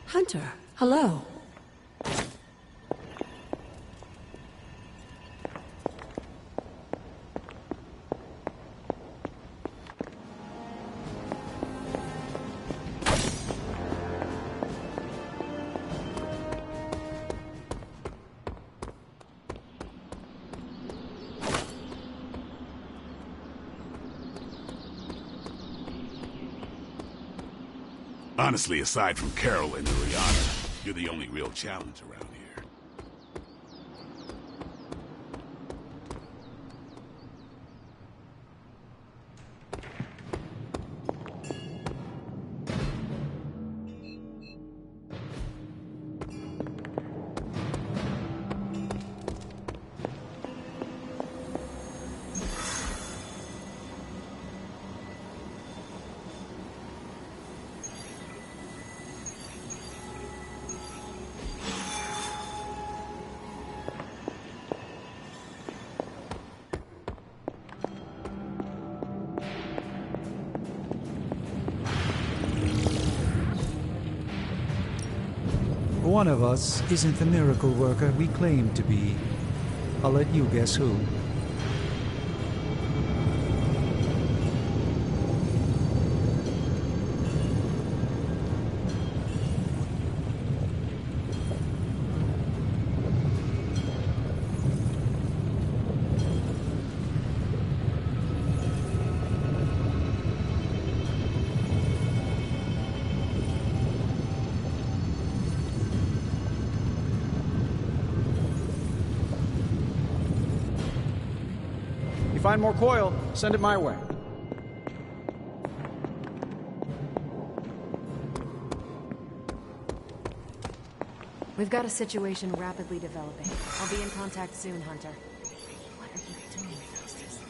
Hunter, hello. Honestly, aside from Carol and Uriana, you're the only real challenge around here. One of us isn't the miracle worker we claim to be. I'll let you guess who. You find more coil, send it my way. We've got a situation rapidly developing. I'll be in contact soon, Hunter. What are you doing, Faustus?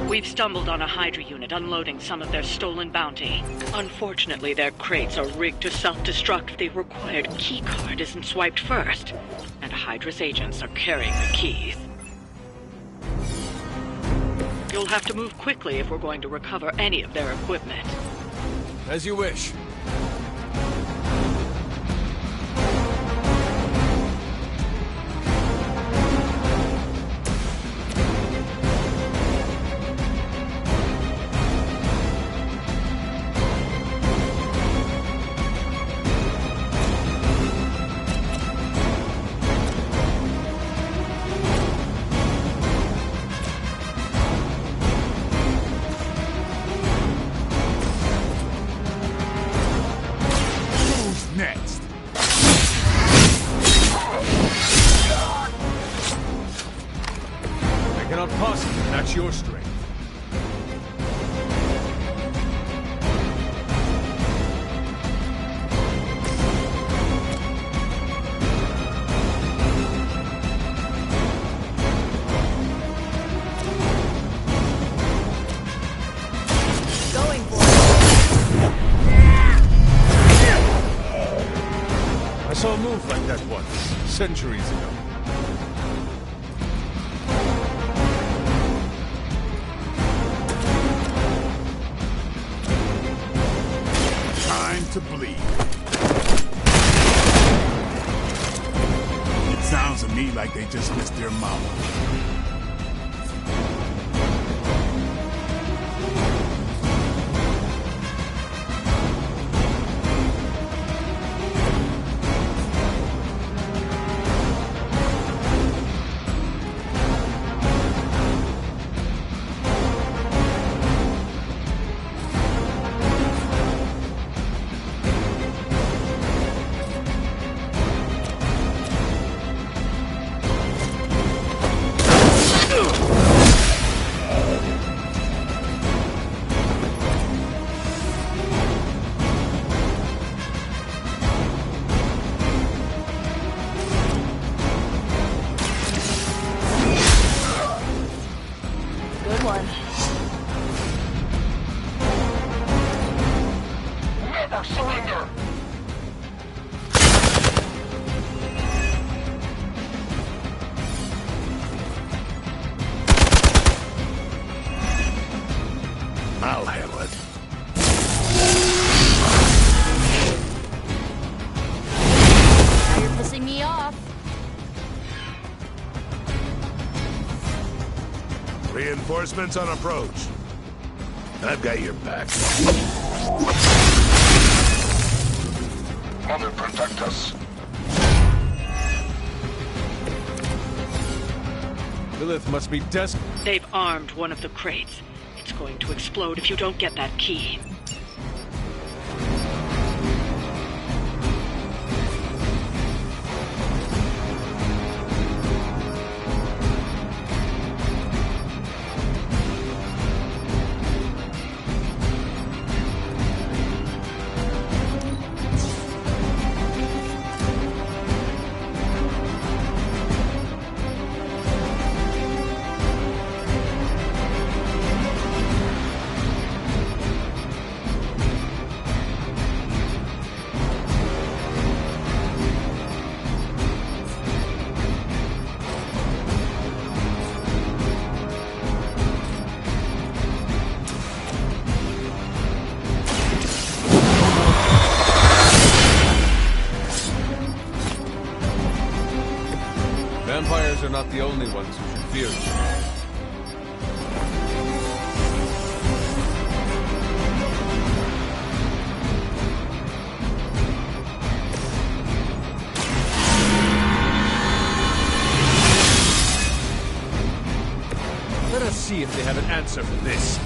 We've stumbled on a Hydra unit unloading some of their stolen bounty. Unfortunately, their crates are rigged to self-destruct if the required keycard isn't swiped first. And Hydra's agents are carrying the keys. You'll have to move quickly if we're going to recover any of their equipment. As you wish. Next. I cannot possibly match your strength. Going for it! I saw a move like that once, centuries ago. to bleed. It sounds to me like they just missed their mama. Good one. Never surrender! I'll handle it. Now you're pissing me off. Reinforcements on approach. I've got your back. Mother, protect us. Lilith must be desperate. They've armed one of the crates. It's going to explode if you don't get that key. Vampires are not the only ones who should fear you. Let us see if they have an answer for this.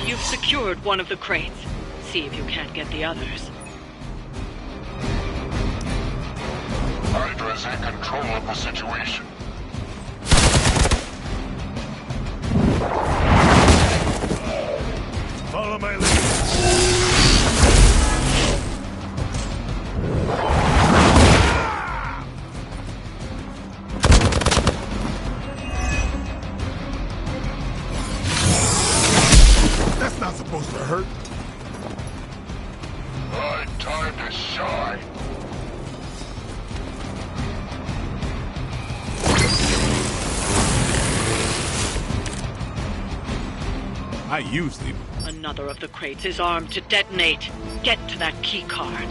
You've secured one of the crates. See if you can't get the others. Hydra's in control of the situation. Follow my lead. That's not supposed to hurt. Right time to shine. I usually... Another of the crates is armed to detonate. Get to that key card.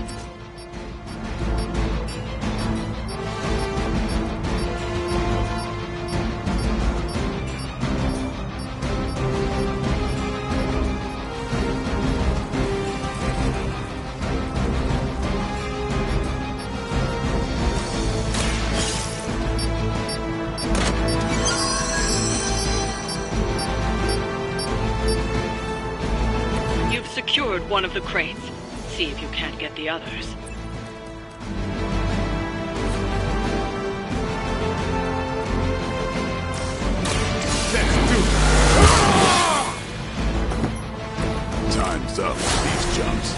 You've secured one of the crates. See if you can't get the others. Let's do it. Time's up for these jumps.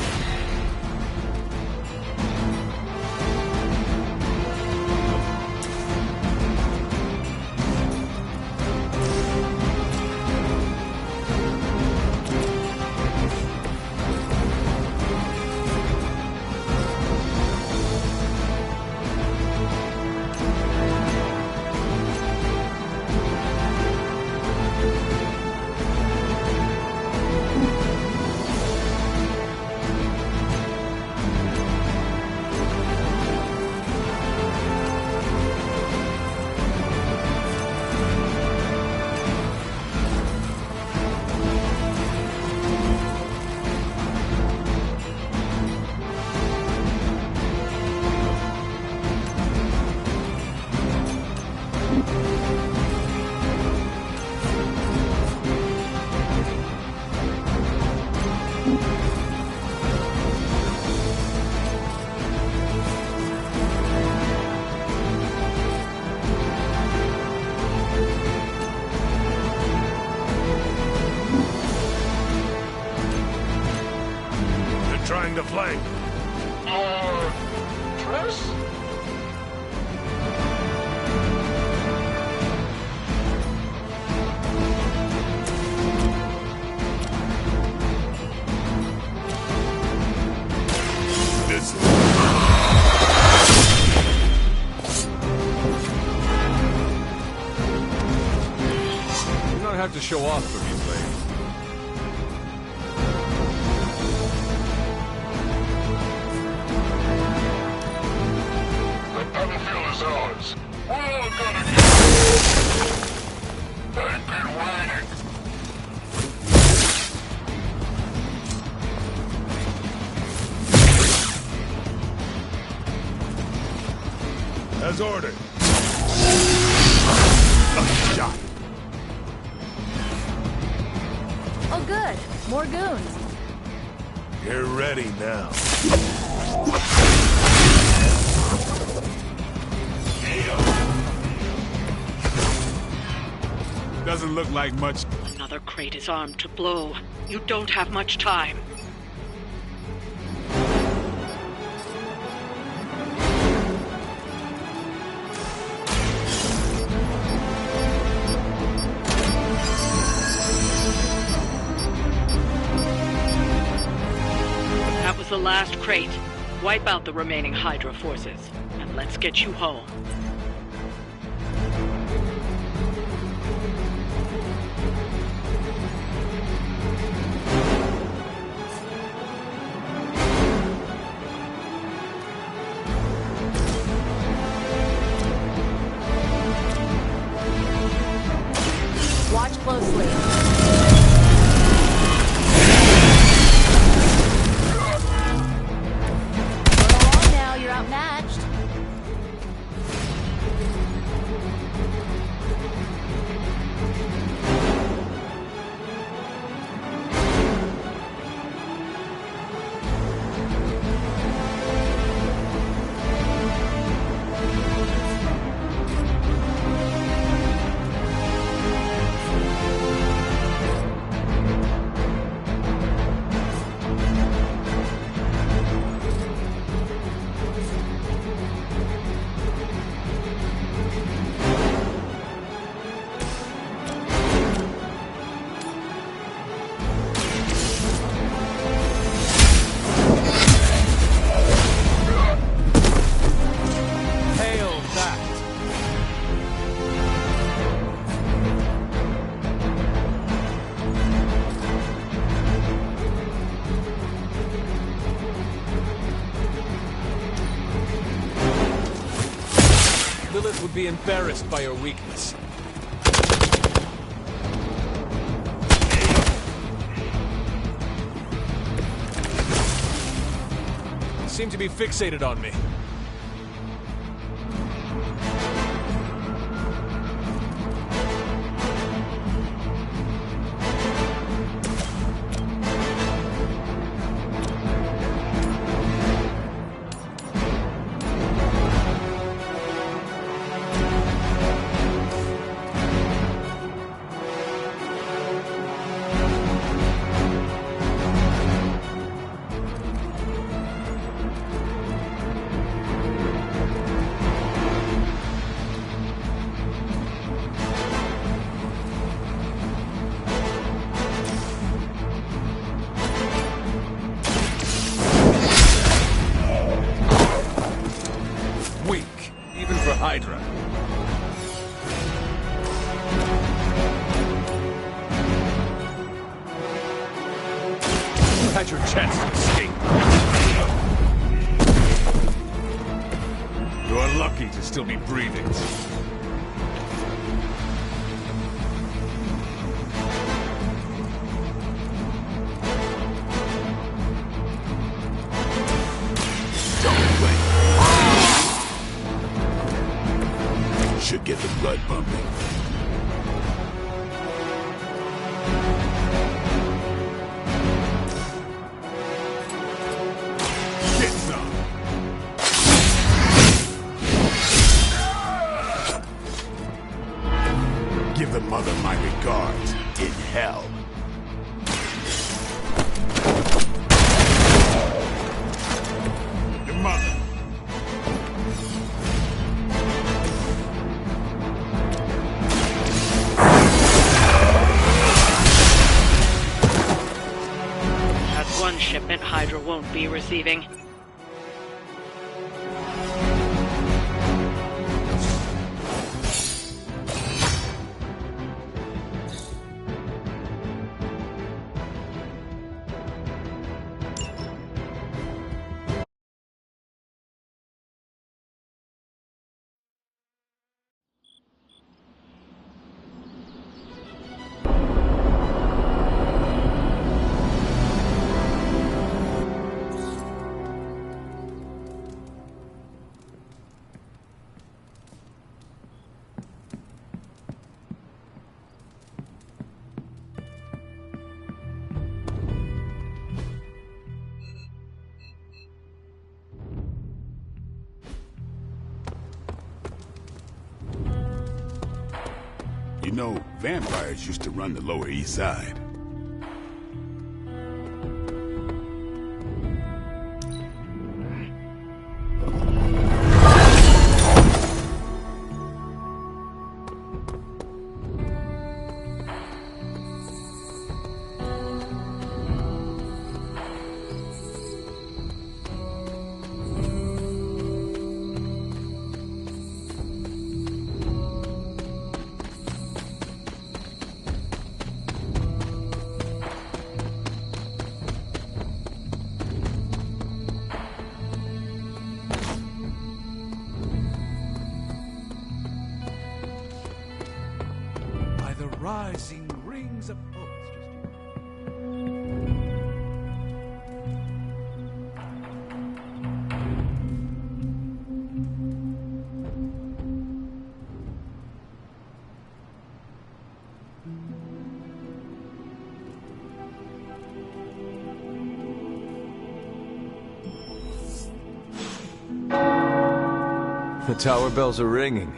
They're trying to flank. Triss? This You don't have to show off for me, Blade. The battlefield is ours. We're all gonna get it. They've been waiting. As ordered. shot. Oh good, more goons. You're ready now. Doesn't look like much. Another crate is armed to blow. You don't have much time. That was the last crate. Wipe out the remaining Hydra forces, and let's get you home. Watch closely. Go along now, you're outmatched. Hail that! Lilith would be embarrassed by your weakness. You seem to be fixated on me. Weak, even for Hydra. You had your chance to escape. You're lucky to still be breathing. should get the blood pumping. Get some! Give the mother my regards in hell. Your mother. That's one shipment Hydra won't be receiving. You know, vampires used to run the Lower East Side. By the rising rings of... Oh, it's just you. The tower bells are ringing.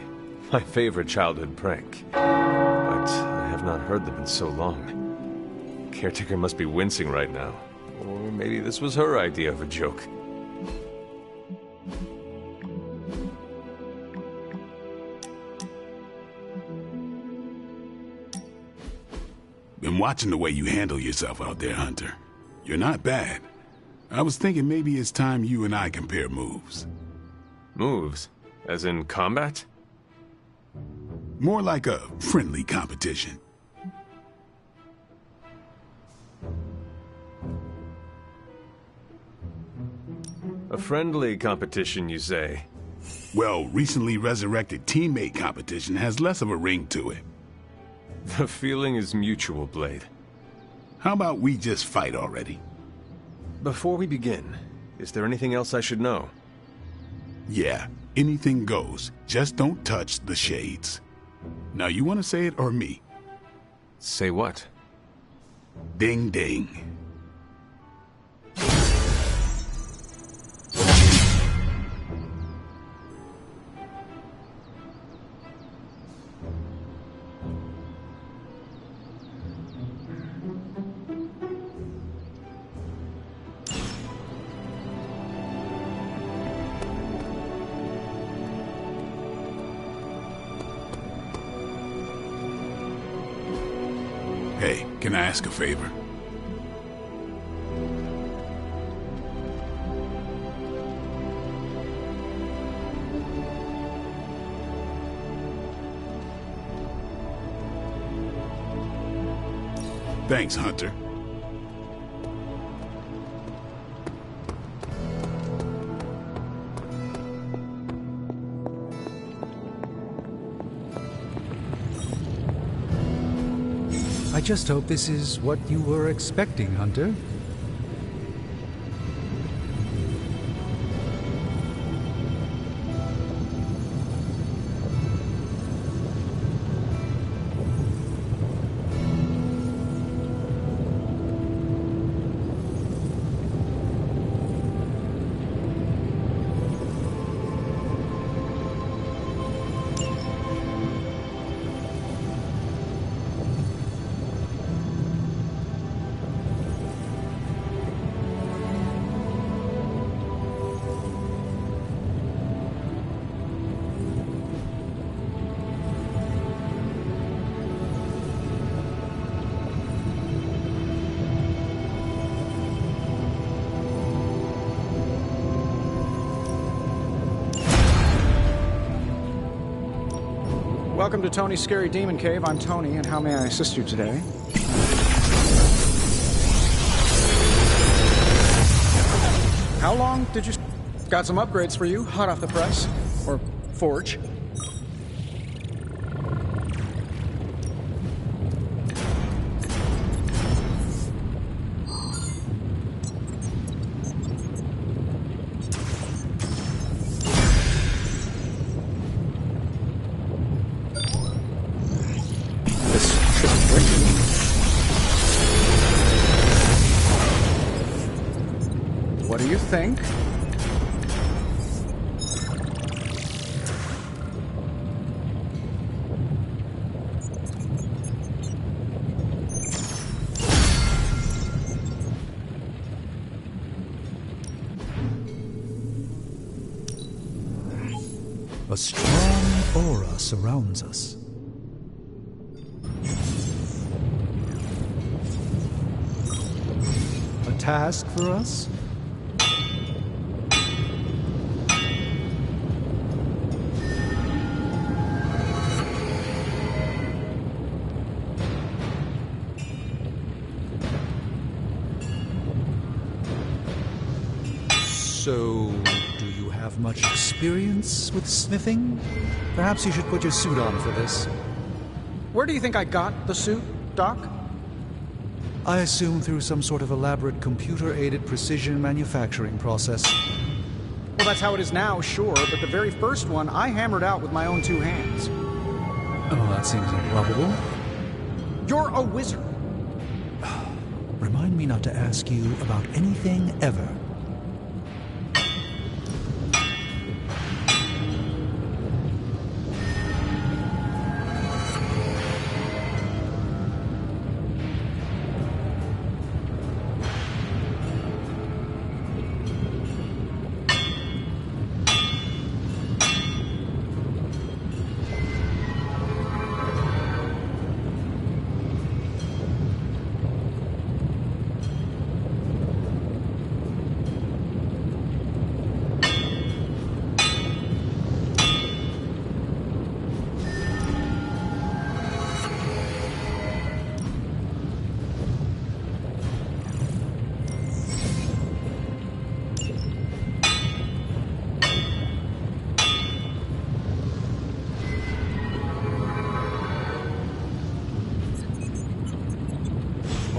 My favorite childhood prank. But I have not heard them in so long. Caretaker must be wincing right now. Or maybe this was her idea of a joke. Been watching the way you handle yourself out there, Hunter. You're not bad. I was thinking maybe it's time you and I compare moves. Moves? As in combat? More like a friendly competition. A friendly competition, you say? Well, recently resurrected teammate competition has less of a ring to it. The feeling is mutual, Blade. How about we just fight already? Before we begin, is there anything else I should know? Yeah, anything goes. Just don't touch the shades. Now, you want to say it or me? Say what? Ding ding. Hey, can I ask a favor? Thanks, Hunter. I just hope this is what you were expecting, Hunter. Welcome to Tony's Scary Demon Cave. I'm Tony, and how may I assist you today? How long did you... Got some upgrades for you, hot off the press. Or forge. What do you think? A strong aura surrounds us. A task for us? So, do you have much experience with smithing? Perhaps you should put your suit on for this. Where do you think I got the suit, Doc? I assume through some sort of elaborate computer-aided precision manufacturing process. Well, that's how it is now, sure, but the very first one I hammered out with my own two hands. Oh, that seems improbable. You're a wizard. Remind me not to ask you about anything ever.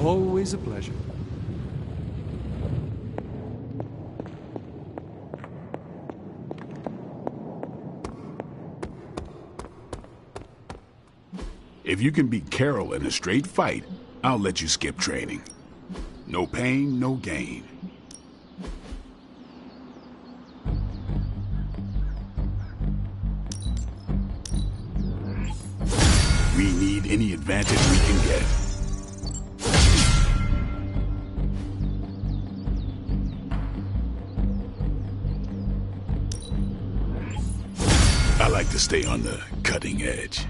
Always a pleasure. If you can beat Carol in a straight fight, I'll let you skip training. No pain, no gain. We need any advantage we can get. I like to stay on the cutting edge.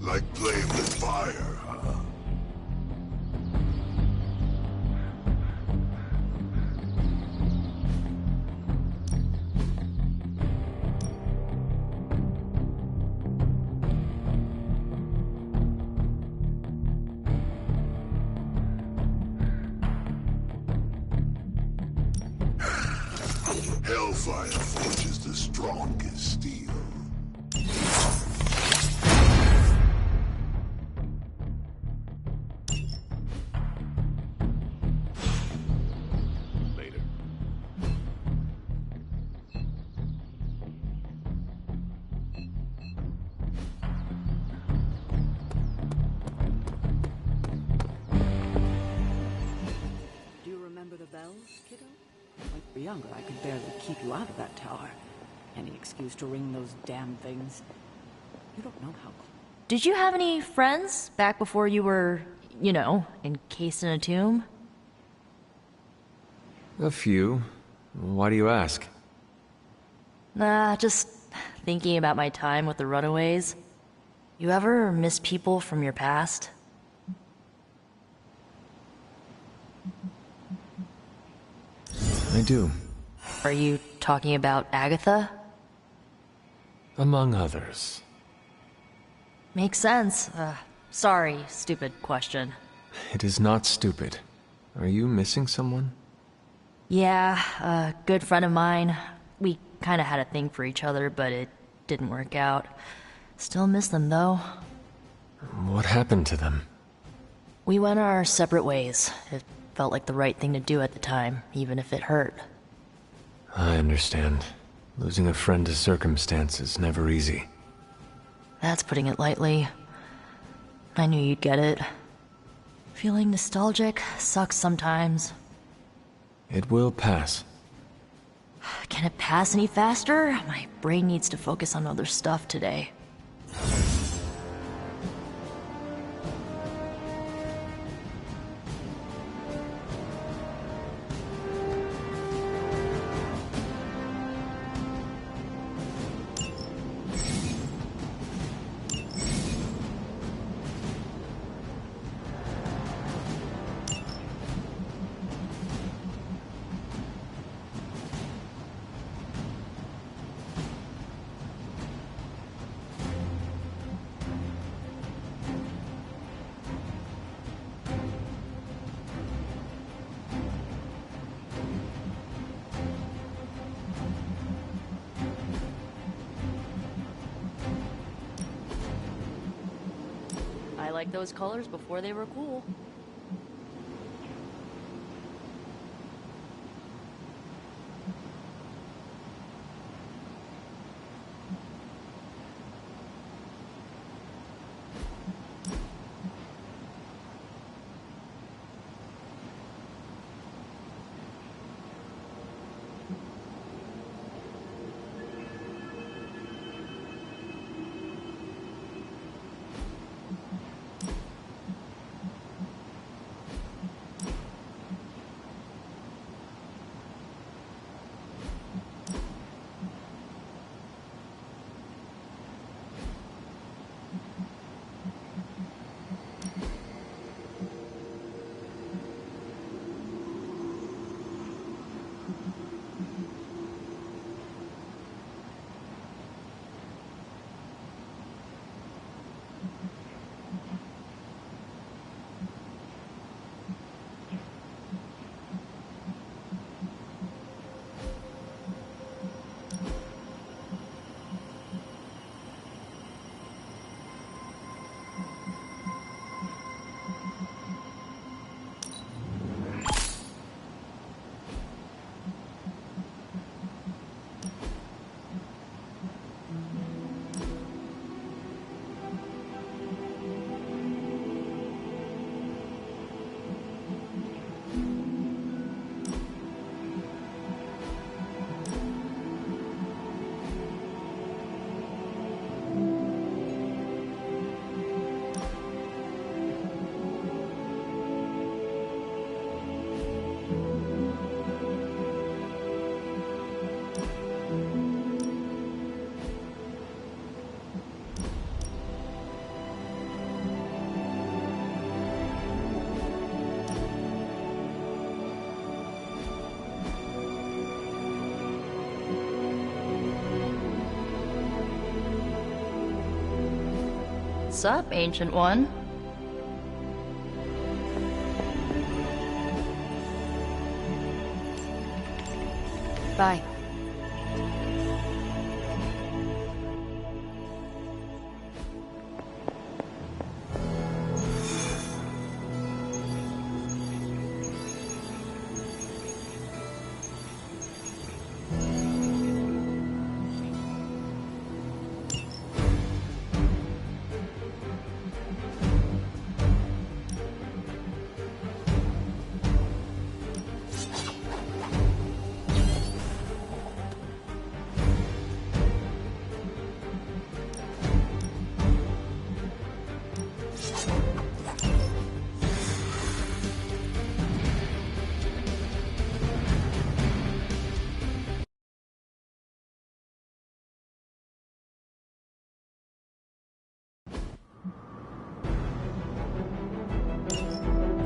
Like playing with fire, huh? Hellfire forges the strongest steel. Later. Do you remember the bells, kiddo? When you were younger, I could barely keep you out of that tower. Any excuse to ring those damn things. You don't know how... Did you have any friends back before you were, you know, encased in a tomb? A few. Why do you ask? Nah, just thinking about my time with the Runaways. You ever miss people from your past? I do. Are you talking about Agatha? Among others. Makes sense. Sorry, stupid question. It is not stupid. Are you missing someone? Yeah, a good friend of mine. We kinda had a thing for each other, but it didn't work out. Still miss them, though. What happened to them? We went our separate ways. It felt like the right thing to do at the time, even if it hurt. I understand. Losing a friend to circumstance is never easy. That's putting it lightly. I knew you'd get it. Feeling nostalgic sucks sometimes. It will pass. Can it pass any faster? My brain needs to focus on other stuff today. I liked those colors before they were cool. Sup, Ancient One? Bye.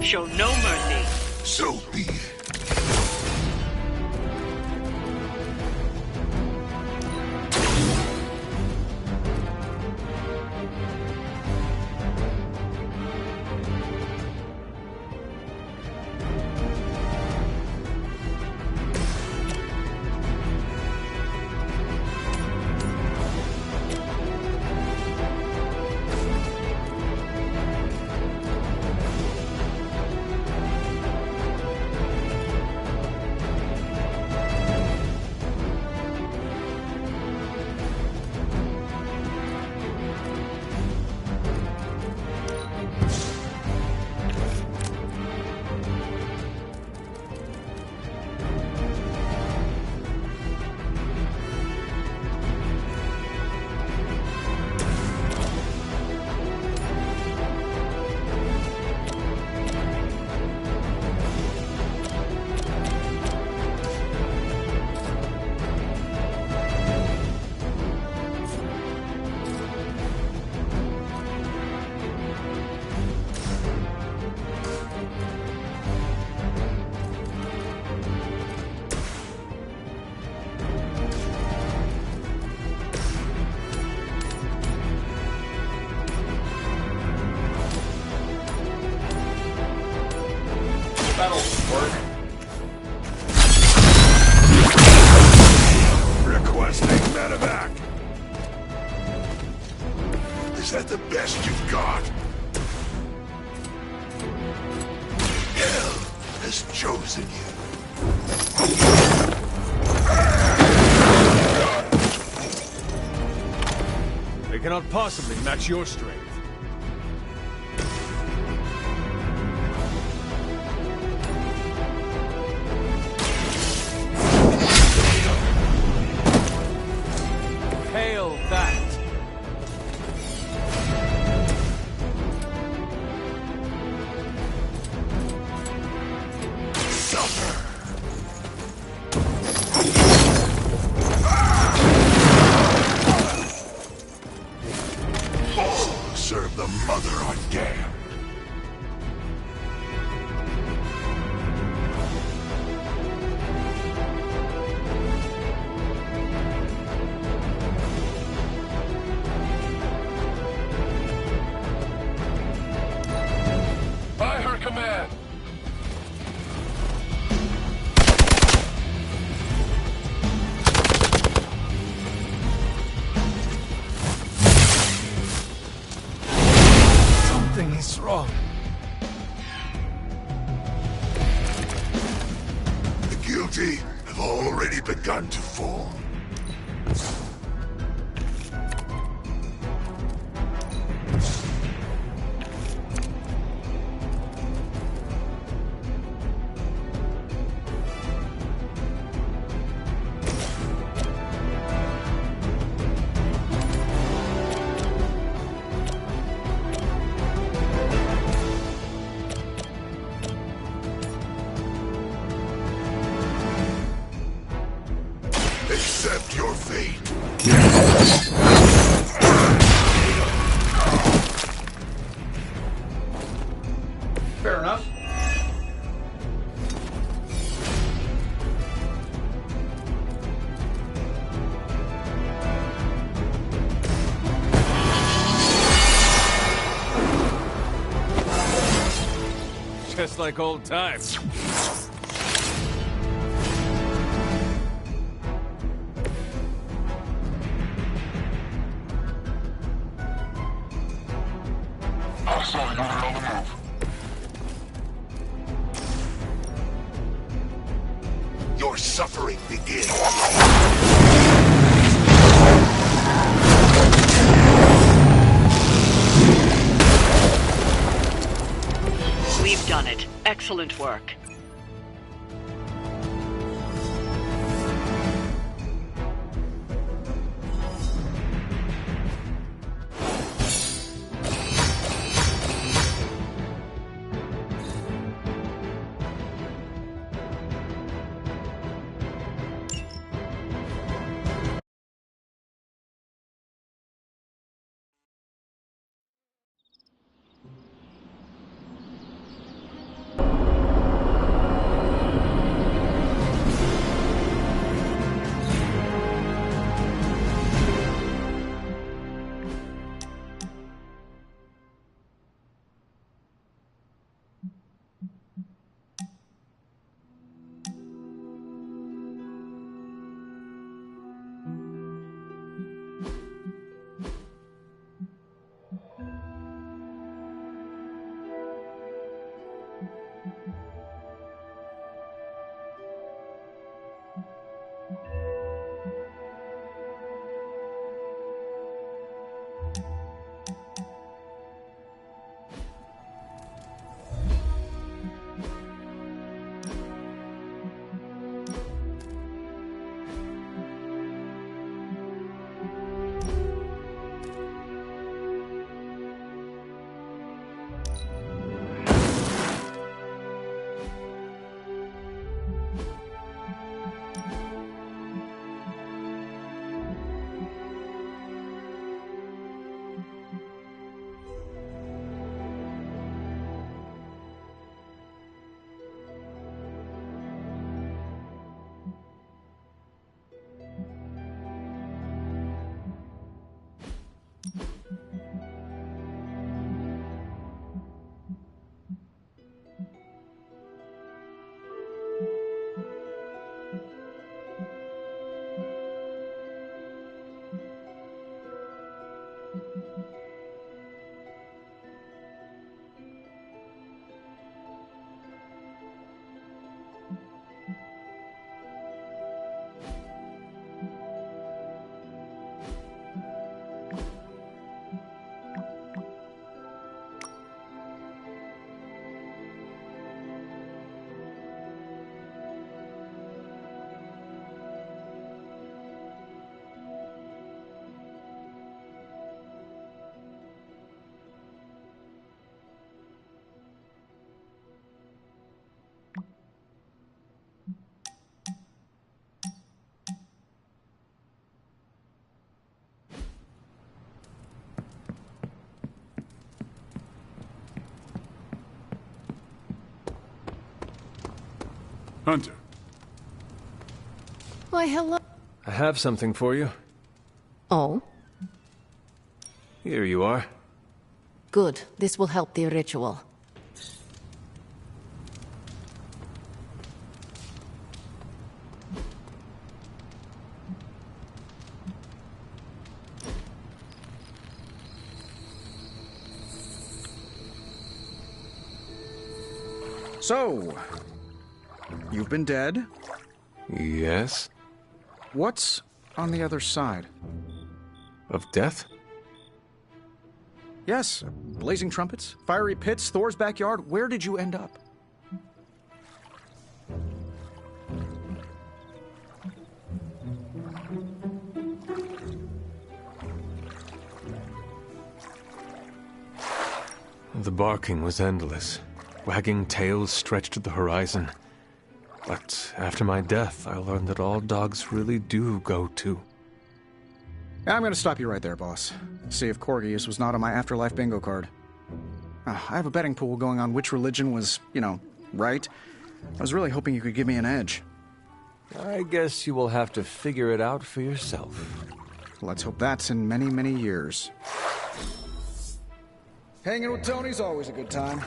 Show no mercy. So be it. That'll work. Requesting medevac. Is that the best you've got? Hell has chosen you. They cannot possibly match your strength. Hail that! Suffer. Oh, serve the mother on damn. By her command. Something is wrong. The guilty have already begun to fall. Accept your fate. Fair enough. Just like old times. Hostile unit on the move. Your suffering begins. We've done it. Excellent work. Hunter. Why, hello. I have something for you. Oh? Here you are. Good. This will help the ritual. So, you've been dead? Yes? What's on the other side? Of death? Yes, blazing trumpets, fiery pits, Thor's backyard. Where did you end up? The barking was endless. Wagging tails stretched to the horizon. But after my death, I learned that all dogs really do go too. I'm gonna stop you right there, boss. See if Corgius was not on my afterlife bingo card. I have a betting pool going on which religion was, right. I was really hoping you could give me an edge. I guess you will have to figure it out for yourself. Let's hope that's in many, many years. Hanging with Tony's always a good time.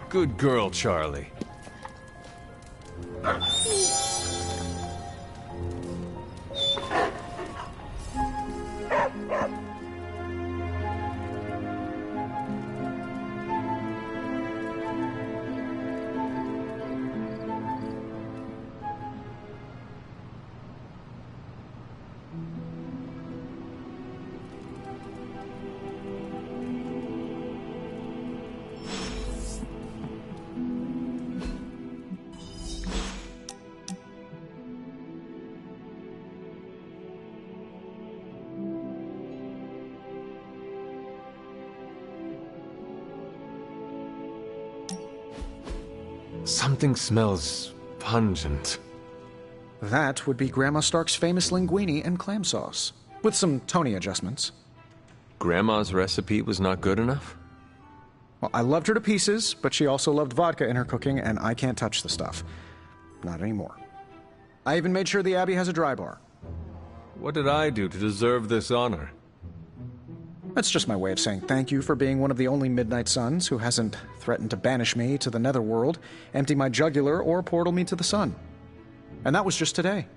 Good girl, Charlie. Something smells pungent. That would be Grandma Stark's famous linguine and clam sauce, with some Tony adjustments. Grandma's recipe was not good enough? Well, I loved her to pieces, but she also loved vodka in her cooking, and I can't touch the stuff. Not anymore. I even made sure the Abbey has a dry bar. What did I do to deserve this honor? That's just my way of saying thank you for being one of the only Midnight Suns who hasn't threatened to banish me to the Netherworld, empty my jugular, or portal me to the sun. And that was just today.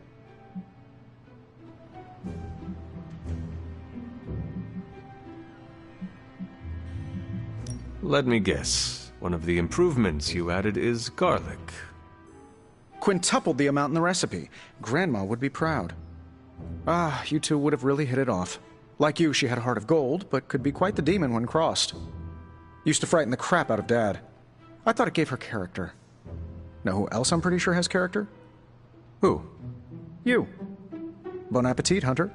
Let me guess. One of the improvements you added is garlic. Quintupled the amount in the recipe. Grandma would be proud. Ah, you two would have really hit it off. Like you, she had a heart of gold, but could be quite the demon when crossed. Used to frighten the crap out of Dad. I thought it gave her character. Know who else I'm pretty sure has character? Who? You. Bon appetit, Hunter.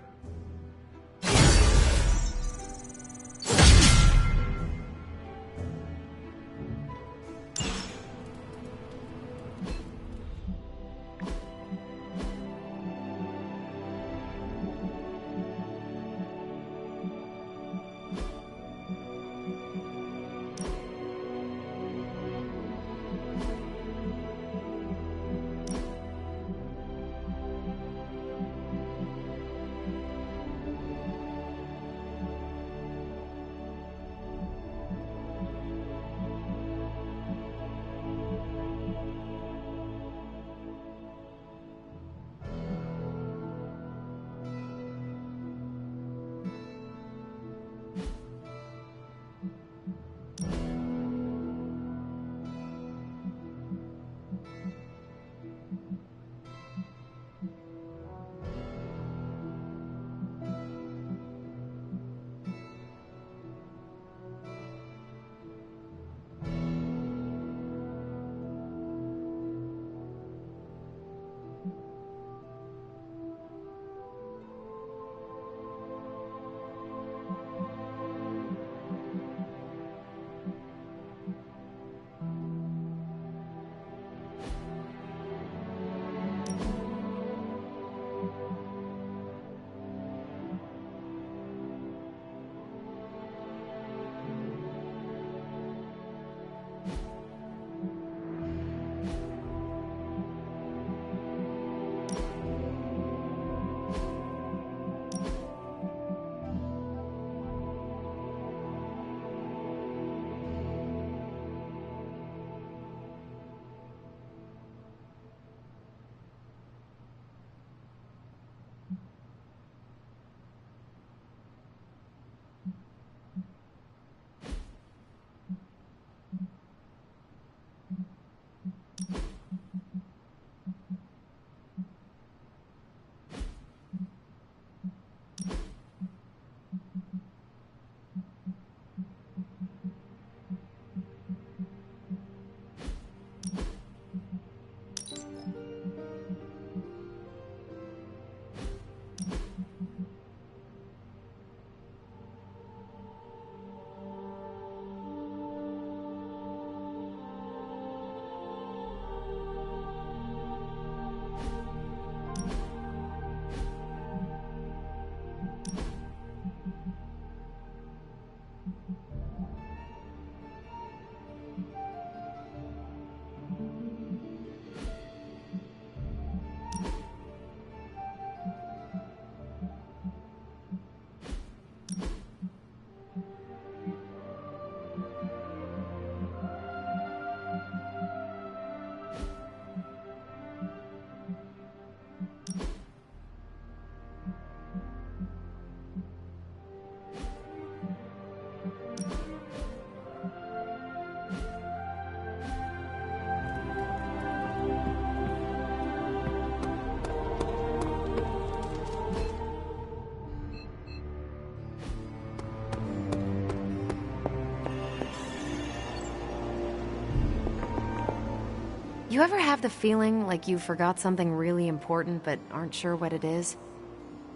You ever have the feeling like you forgot something really important but aren't sure what it is?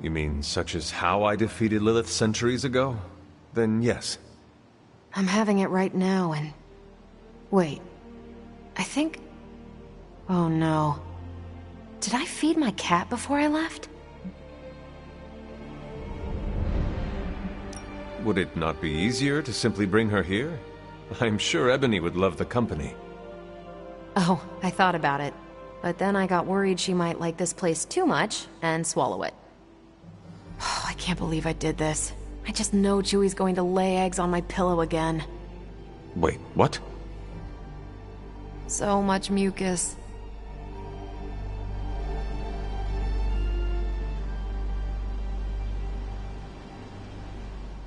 You mean such as how I defeated Lilith centuries ago? Then yes. I'm having it right now and... Wait. I think... Oh no. Did I feed my cat before I left? Would it not be easier to simply bring her here? I'm sure Ebony would love the company. Oh, I thought about it. But then I got worried she might like this place too much and swallow it. Oh, I can't believe I did this. I just know Chewie's going to lay eggs on my pillow again. Wait, what? So much mucus.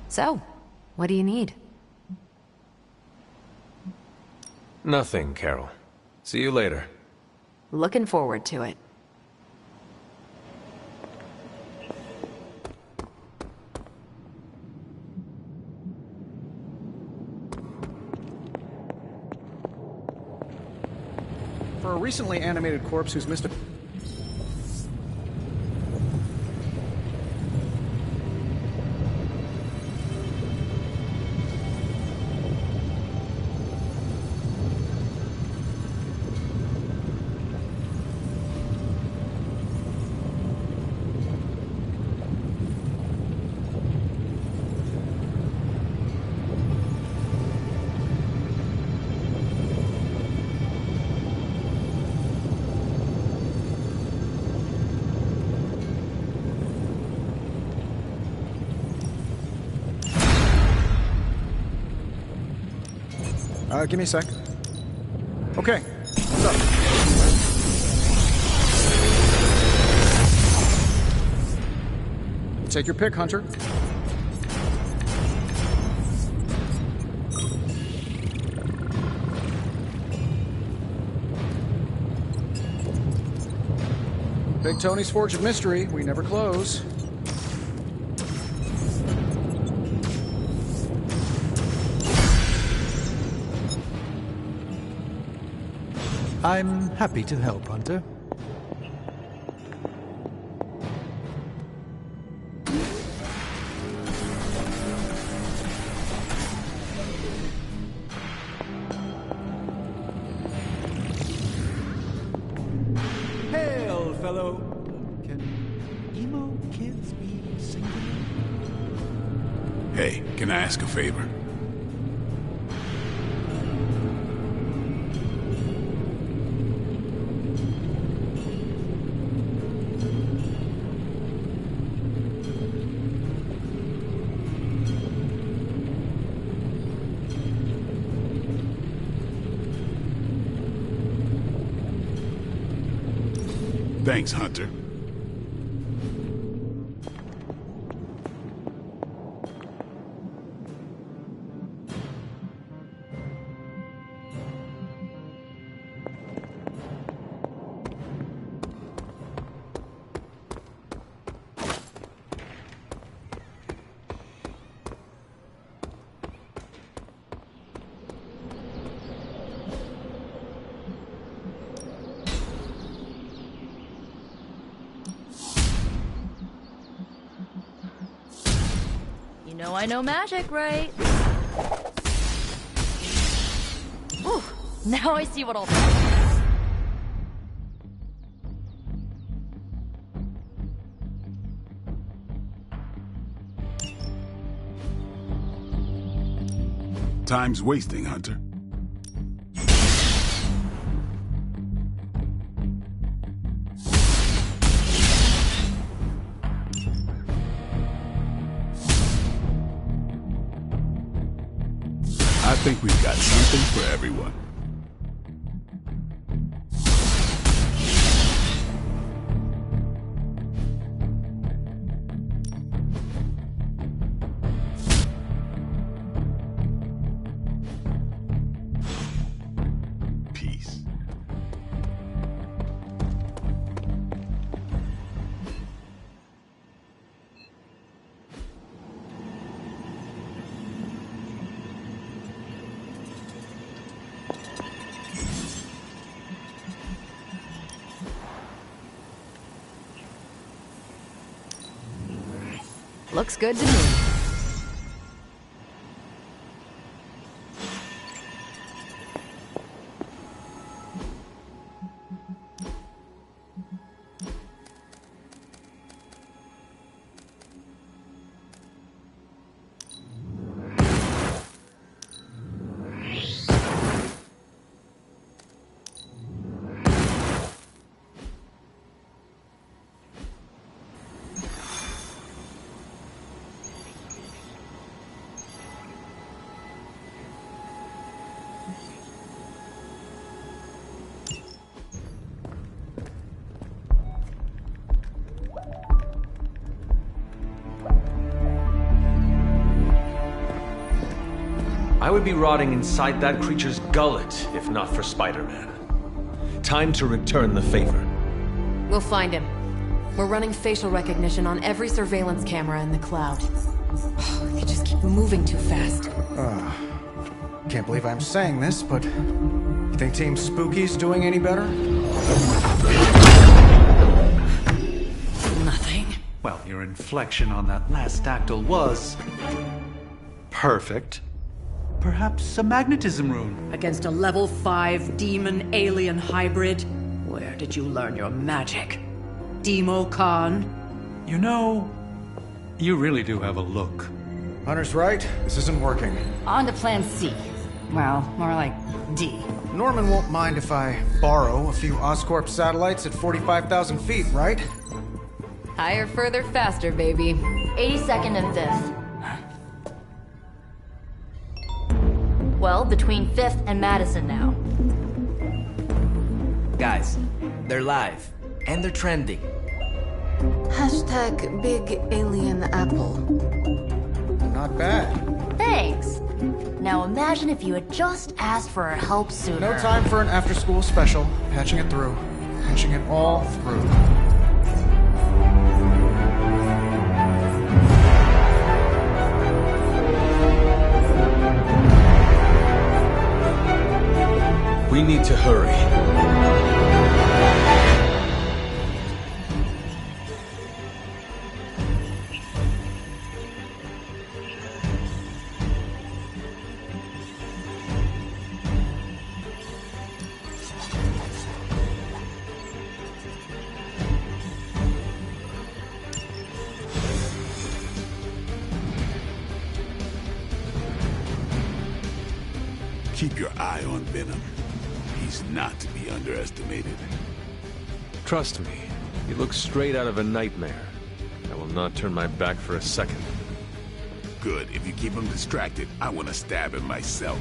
So, what do you need? Nothing, Carol. See you later. Looking forward to it. For a recently animated corpse who's missed a... give me a sec. Okay, what's up? Take your pick, Hunter. Big Tony's Forge of Mystery. We never close. I'm happy to help, Hunter. Hail, fellow. Can emo kids be singular? Hey, can I ask a favor? Thanks, Hunter. You know I know magic, right? Ooh, now I see what all that is. Time's wasting, Hunter. I think we've got something for everyone. Peace. Looks good to me. I would be rotting inside that creature's gullet if not for Spider-Man. Time to return the favor. We'll find him. We're running facial recognition on every surveillance camera in the cloud. They just keep moving too fast. Can't believe I'm saying this, but you think Team Spooky's doing any better? Nothing. Well, your inflection on that last dactyl was... perfect. Perhaps a magnetism rune. Against a level 5 demon alien hybrid? Where did you learn your magic? Demo Khan? You know, you really do have a look. Hunter's right. This isn't working. On to plan C. Well, more like D. Norman won't mind if I borrow a few Oscorp satellites at 45,000 feet, right? Higher, further, faster, baby. 82nd and 5th. Well, between 5th and Madison now. Guys, they're live. And they're trending. Hashtag Big Alien Apple. Not bad. Thanks. Now imagine if you had just asked for our help sooner. No time for an after-school special. Patching it through. Patching it all through. We need to hurry. Keep your eye on Venom. He's not to be underestimated. Trust me, he looks straight out of a nightmare. I will not turn my back for a second. Good. If you keep him distracted, I want to stab him myself.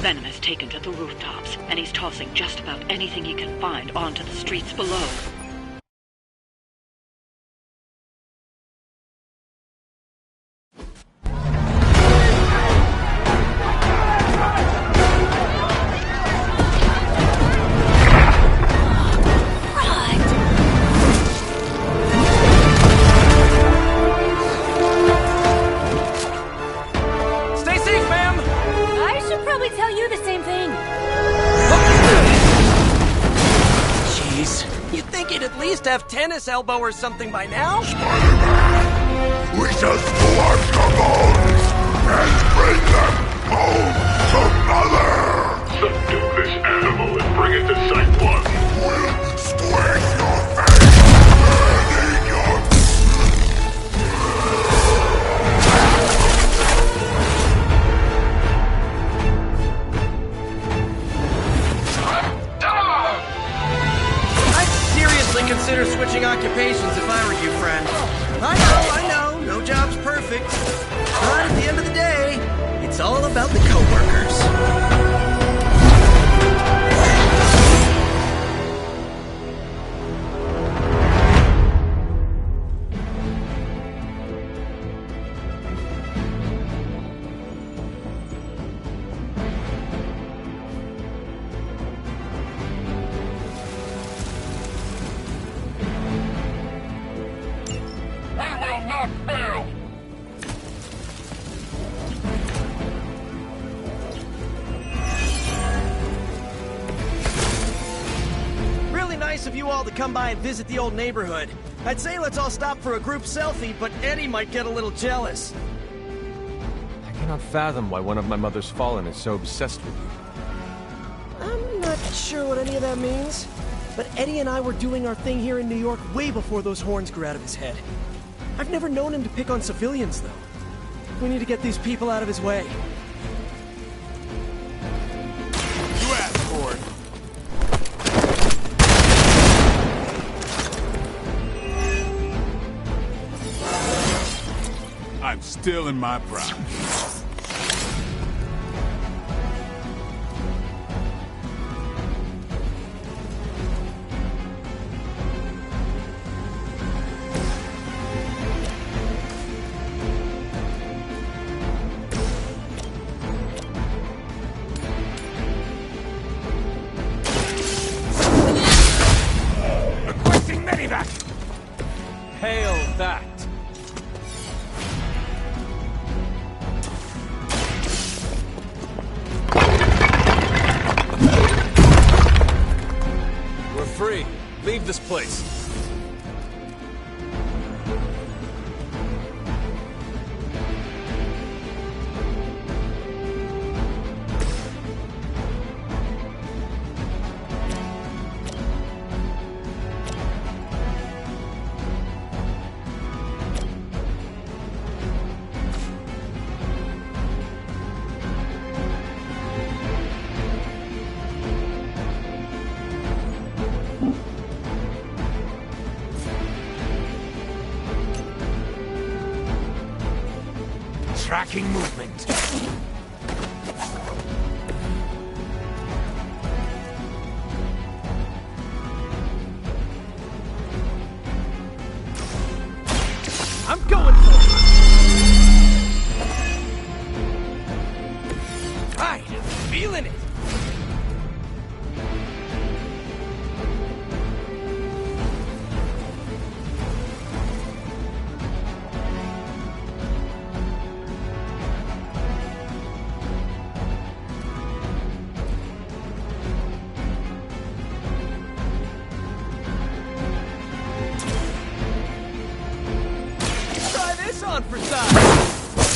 Venom has taken to the rooftops, and he's tossing just about anything he can find onto the streets below. Have tennis elbow or something by now? Spider-Man, we just collect the bones and bring them home to Mother! Subdue this animal and bring it to Site 1. We'll squeeze your face and eat your... Consider switching occupations if I were you, friend. I know, no job's perfect. nice of you all to come by and visit the old neighborhood. I'd say let's all stop for a group selfie, but Eddie might get a little jealous. I cannot fathom why one of my mother's fallen is so obsessed with you. I'm not sure what any of that means, but Eddie and I were doing our thing here in New York way before those horns grew out of his head. I've never known him to pick on civilians, though. We need to get these people out of his way. You asked for it. I'm still in my prime. Hail that! We're free. Leave this place. Tracking movement. I'm going for it! Right, I'm feeling it! On for size.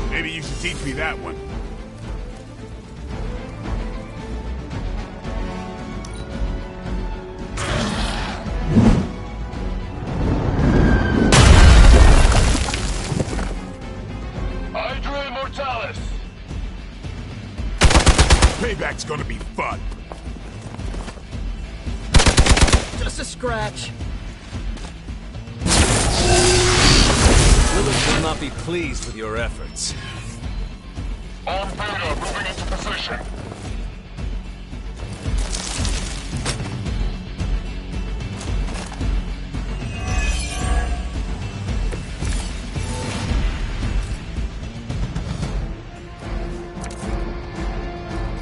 Maybe you should teach me that one. Hydra Immortalis! Payback's gonna be fun. Just a scratch. Lilith will not be pleased with your efforts. On Beta, moving into position.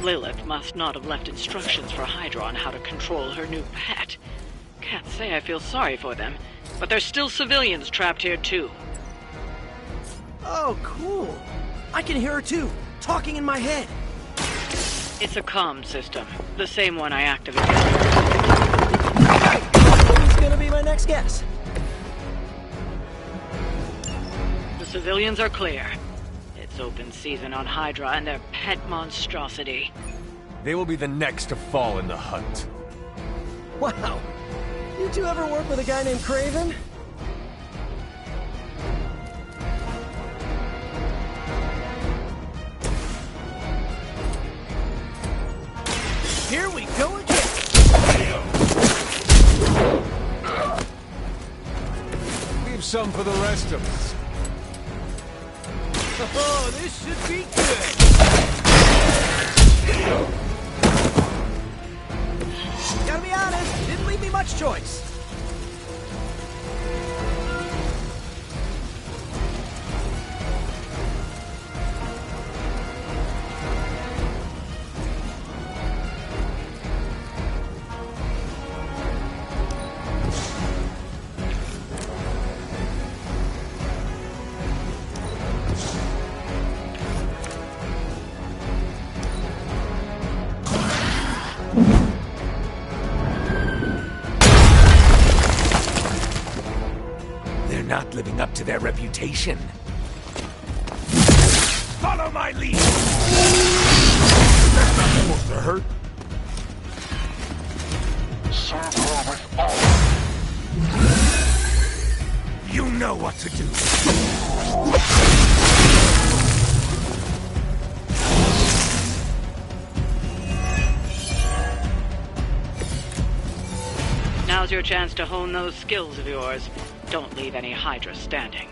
Lilith must not have left instructions for Hydra on how to control her new pet. Can't say I feel sorry for them, but there's still civilians trapped here too. Oh, cool. I can hear her too, talking in my head. It's a comm system, the same one I activated. Who's gonna be my next guess? The civilians are clear. It's open season on Hydra and their pet monstrosity. They will be the next to fall in the hunt. Wow. You two ever work with a guy named Craven? Here we go again! Leave some for the rest of us. Oh, this should be good! Gotta be honest, didn't leave me much choice. not living up to their reputation. Follow my lead! That's not supposed to hurt. Serve her with all. You know what to do. Now's your chance to hone those skills of yours. Don't leave any Hydra standing.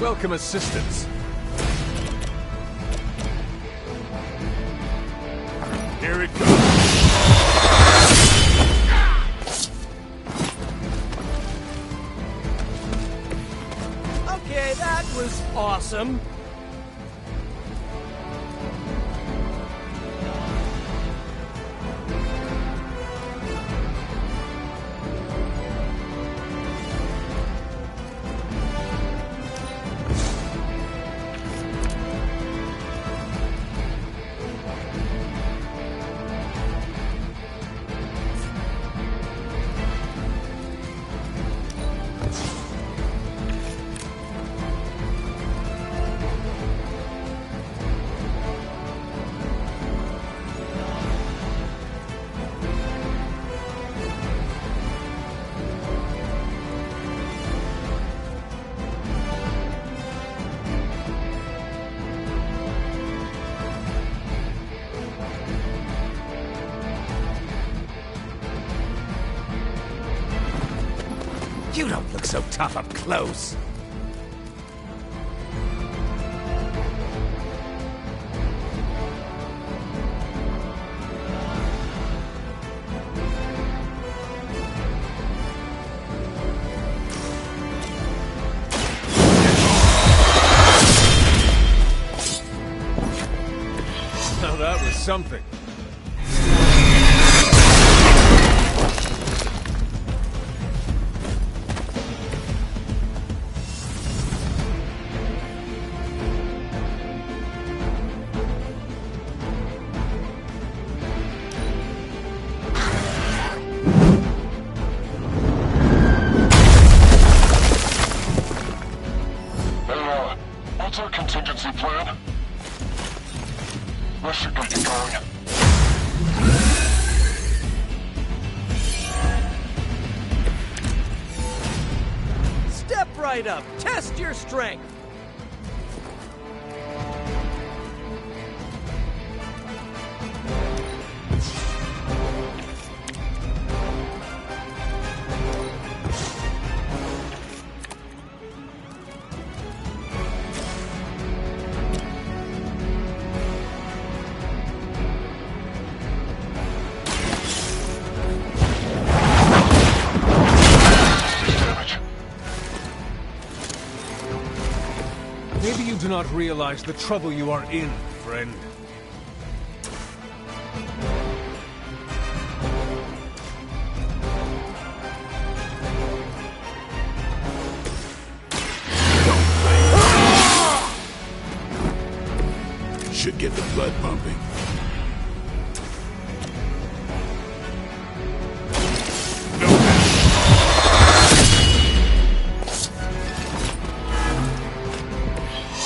Welcome assistance. Here it comes. Okay, that was awesome. You don't look so tough up close. Now that was something. What's our contingency plan? This should get you going. Step right up. Test your strength. Maybe you do not realize the trouble you are in, friend. Should get the blood pumping.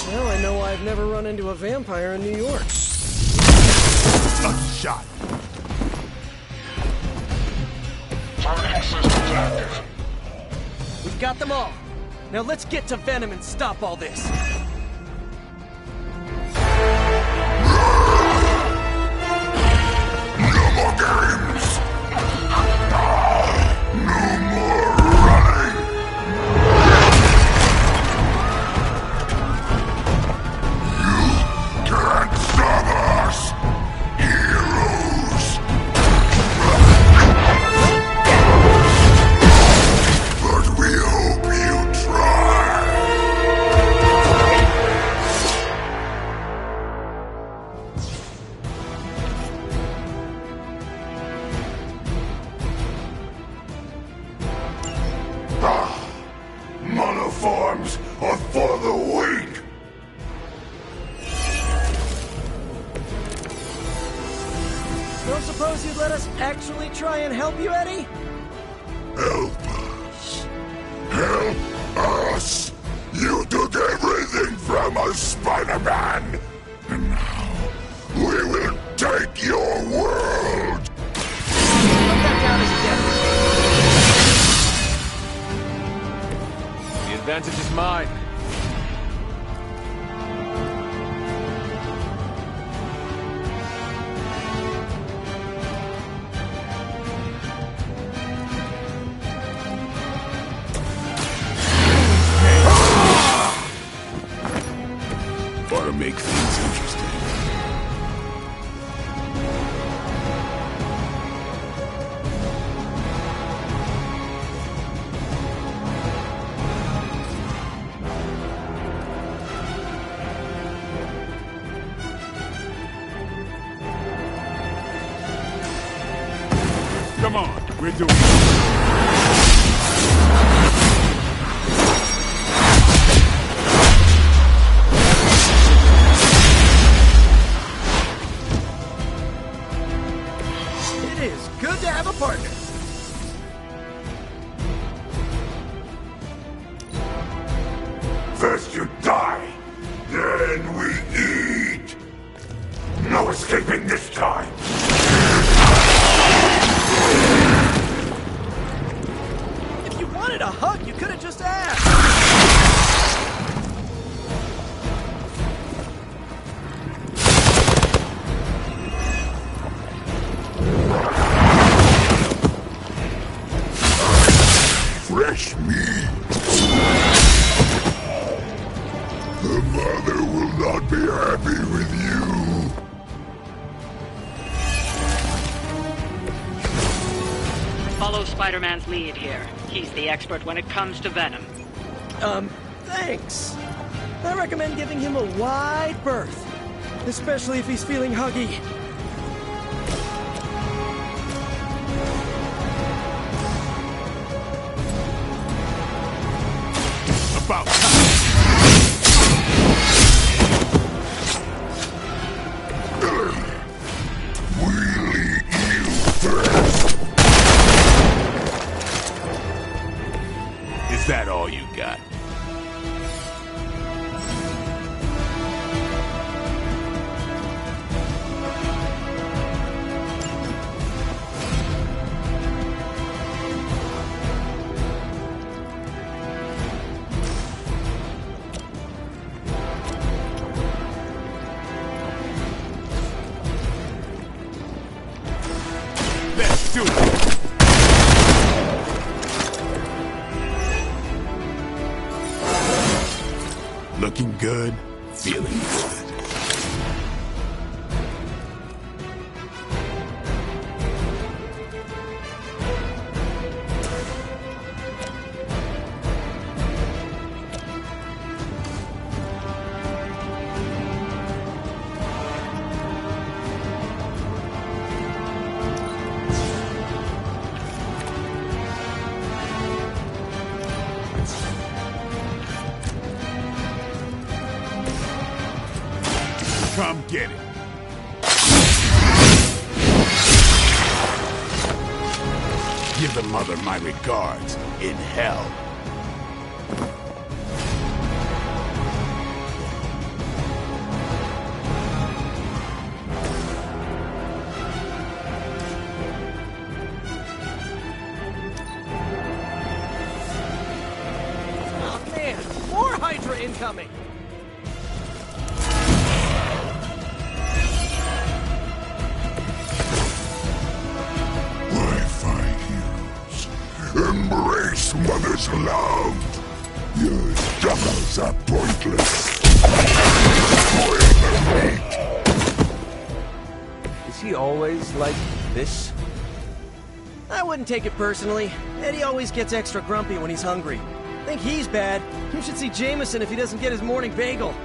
Well, I know I've never run into a vampire in New York. A shot. Targeting systems active. We've got them all. Now let's get to Venom and stop all this. No more games! No more running! You Don't suppose you'd let us actually try and help you, Eddie? Help us. Help us. You took everything from us, Spider-Man. And now, we will take your world. Put that down as a death. The advantage is mine. Or to make things interesting. Come on, we're doing it. It is good to have a partner. First you die, then we eat. No escaping this time. If you wanted a hug, you could have just asked. Fresh meat. The mother will not be happy with you. Follow Spider-Man's lead here. He's the expert when it comes to Venom. Thanks. I recommend giving him a wide berth, especially if he's feeling huggy. About We'll eat you first. Is that all you got? Let's do it! Looking good, feeling good. Come get it. Give the mother my regards in hell. Oh man, more Hydra incoming. Embrace mother's love. Your struggles are pointless. Spoil the meat. Is he always like this? I wouldn't take it personally. Eddie always gets extra grumpy when he's hungry. Think he's bad. You should see Jameson if he doesn't get his morning bagel.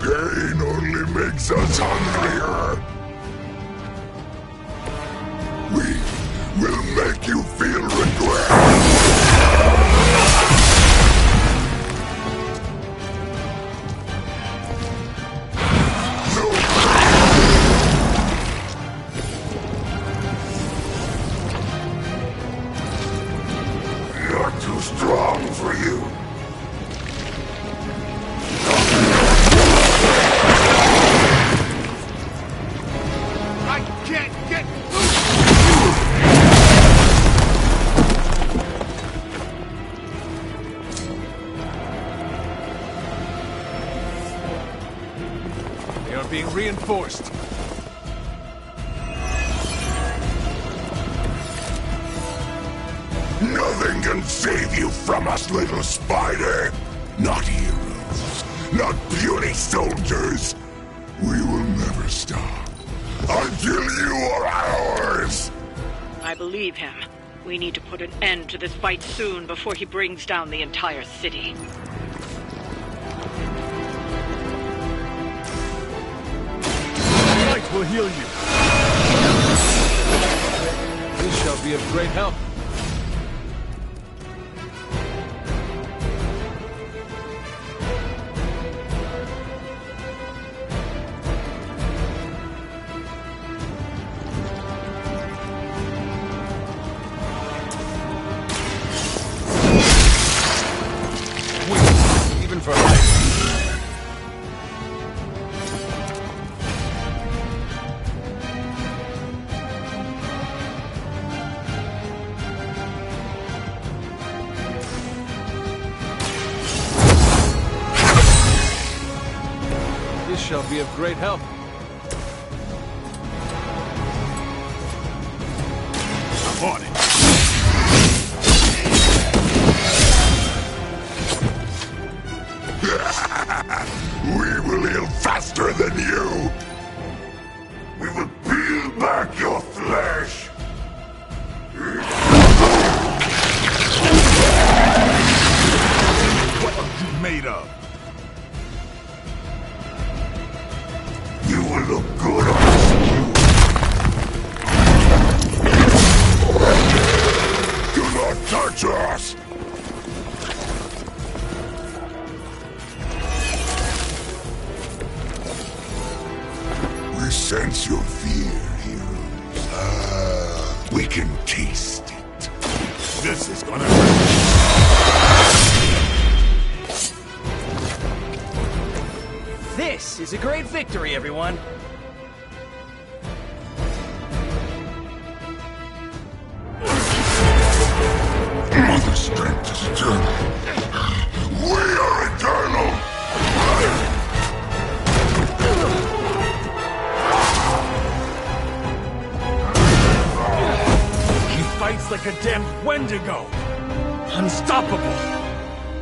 Pain only makes us hungrier. being reinforced. Nothing can save you from us, little spider. Not heroes, not puny soldiers. We will never stop until you are ours. I believe him. We need to put an end to this fight soon before he brings down the entire city. Light will heal you. This shall be of great help. Even for life. This shall be of great help. I'm on it. We will heal faster than you. We will peel back your flesh. What are you made of? You will look good on skew. Do not touch us. We sense your fear, heroes. We can taste it. This is gonna hurt. This is a great victory, everyone. Mother strength is eternal. We are eternal. He fights like a damned Wendigo. Unstoppable.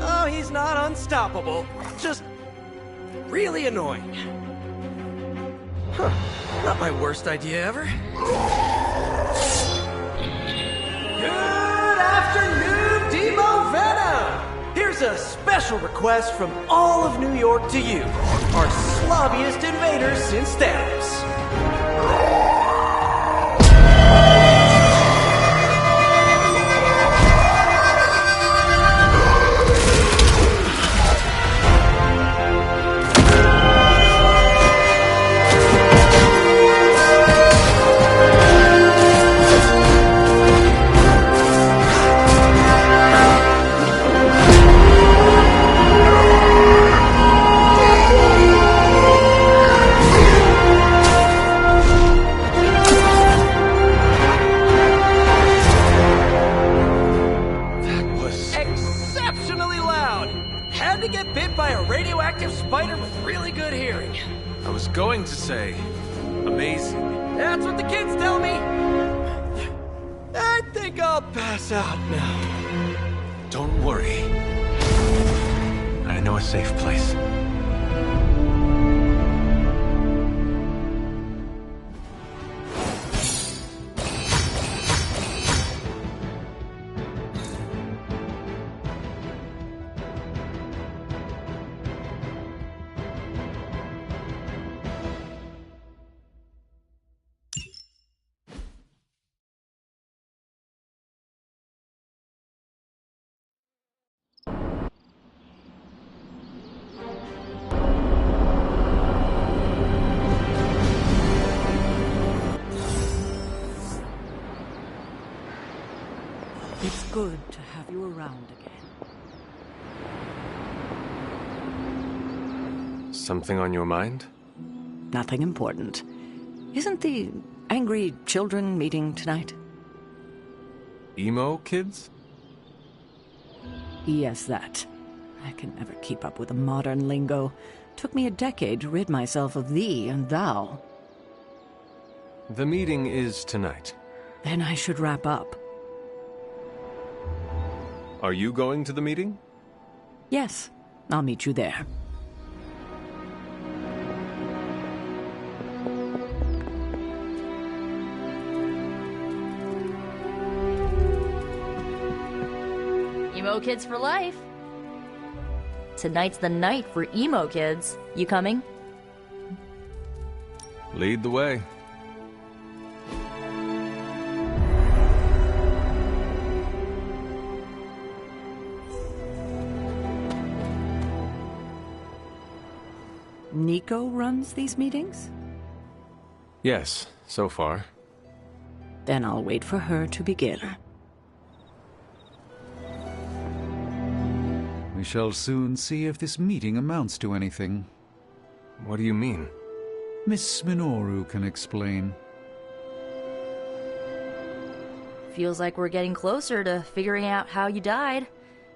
Oh, he's not unstoppable. Just really annoying. Huh. Not my worst idea ever. Good afternoon, Demo Venom! Here's a special request from all of New York to you, our slobbiest invaders since Thanos. Exceptionally loud! Had to get bit by a radioactive spider with really good hearing. I was going to say, amazing. That's what the kids tell me. I think I'll pass out now. Don't worry. I know a safe place. It's good to have you around again. Something on your mind? Nothing important. Isn't the angry children meeting tonight? Emo kids? Yes, that. I can never keep up with the modern lingo. Took me a decade to rid myself of thee and thou. The meeting is tonight. Then I should wrap up. Are you going to the meeting? Yes, I'll meet you there. Emo kids for life. Tonight's the night for emo kids. You coming? Lead the way. Nico runs these meetings? Yes, so far. Then I'll wait for her to begin. We shall soon see if this meeting amounts to anything. What do you mean? Miss Minoru can explain. Feels like we're getting closer to figuring out how you died.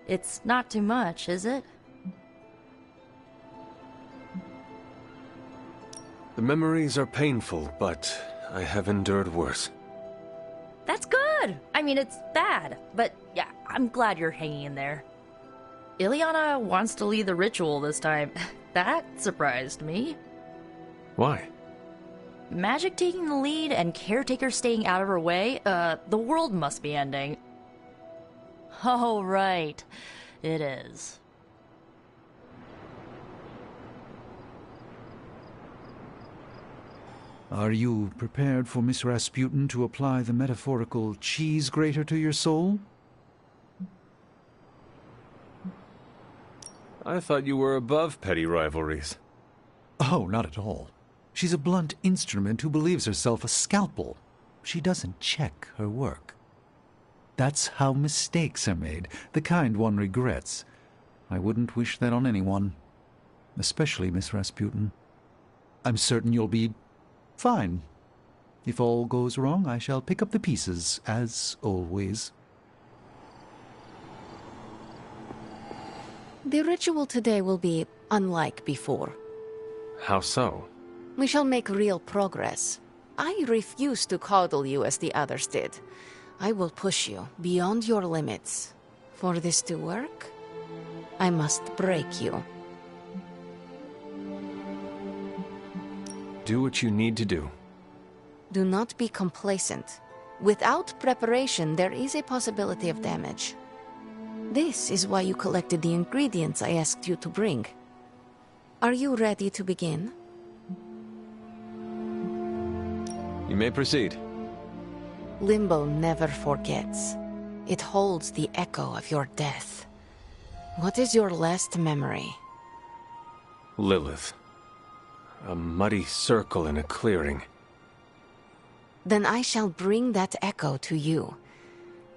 It's not too much, is it? The memories are painful, but I have endured worse. That's good! I mean, it's bad, but yeah, I'm glad you're hanging in there. Ileana wants to lead the ritual this time. That surprised me. Why? Magic taking the lead and Caretaker staying out of her way? The world must be ending. Oh, right. It is. Are you prepared for Miss Rasputin to apply the metaphorical cheese grater to your soul? I thought you were above petty rivalries. Oh, not at all. She's a blunt instrument who believes herself a scalpel. She doesn't check her work. That's how mistakes are made, the kind one regrets. I wouldn't wish that on anyone, especially Miss Rasputin. I'm certain you'll be fine. If all goes wrong, I shall pick up the pieces, as always. The ritual today will be unlike before. How so? We shall make real progress. I refuse to coddle you as the others did. I will push you beyond your limits. For this to work, I must break you. Do what you need to do. Do not be complacent. Without preparation, there is a possibility of damage. This is why you collected the ingredients I asked you to bring. Are you ready to begin? You may proceed. Limbo never forgets. It holds the echo of your death. What is your last memory? Lilith. A muddy circle in a clearing. Then I shall bring that echo to you.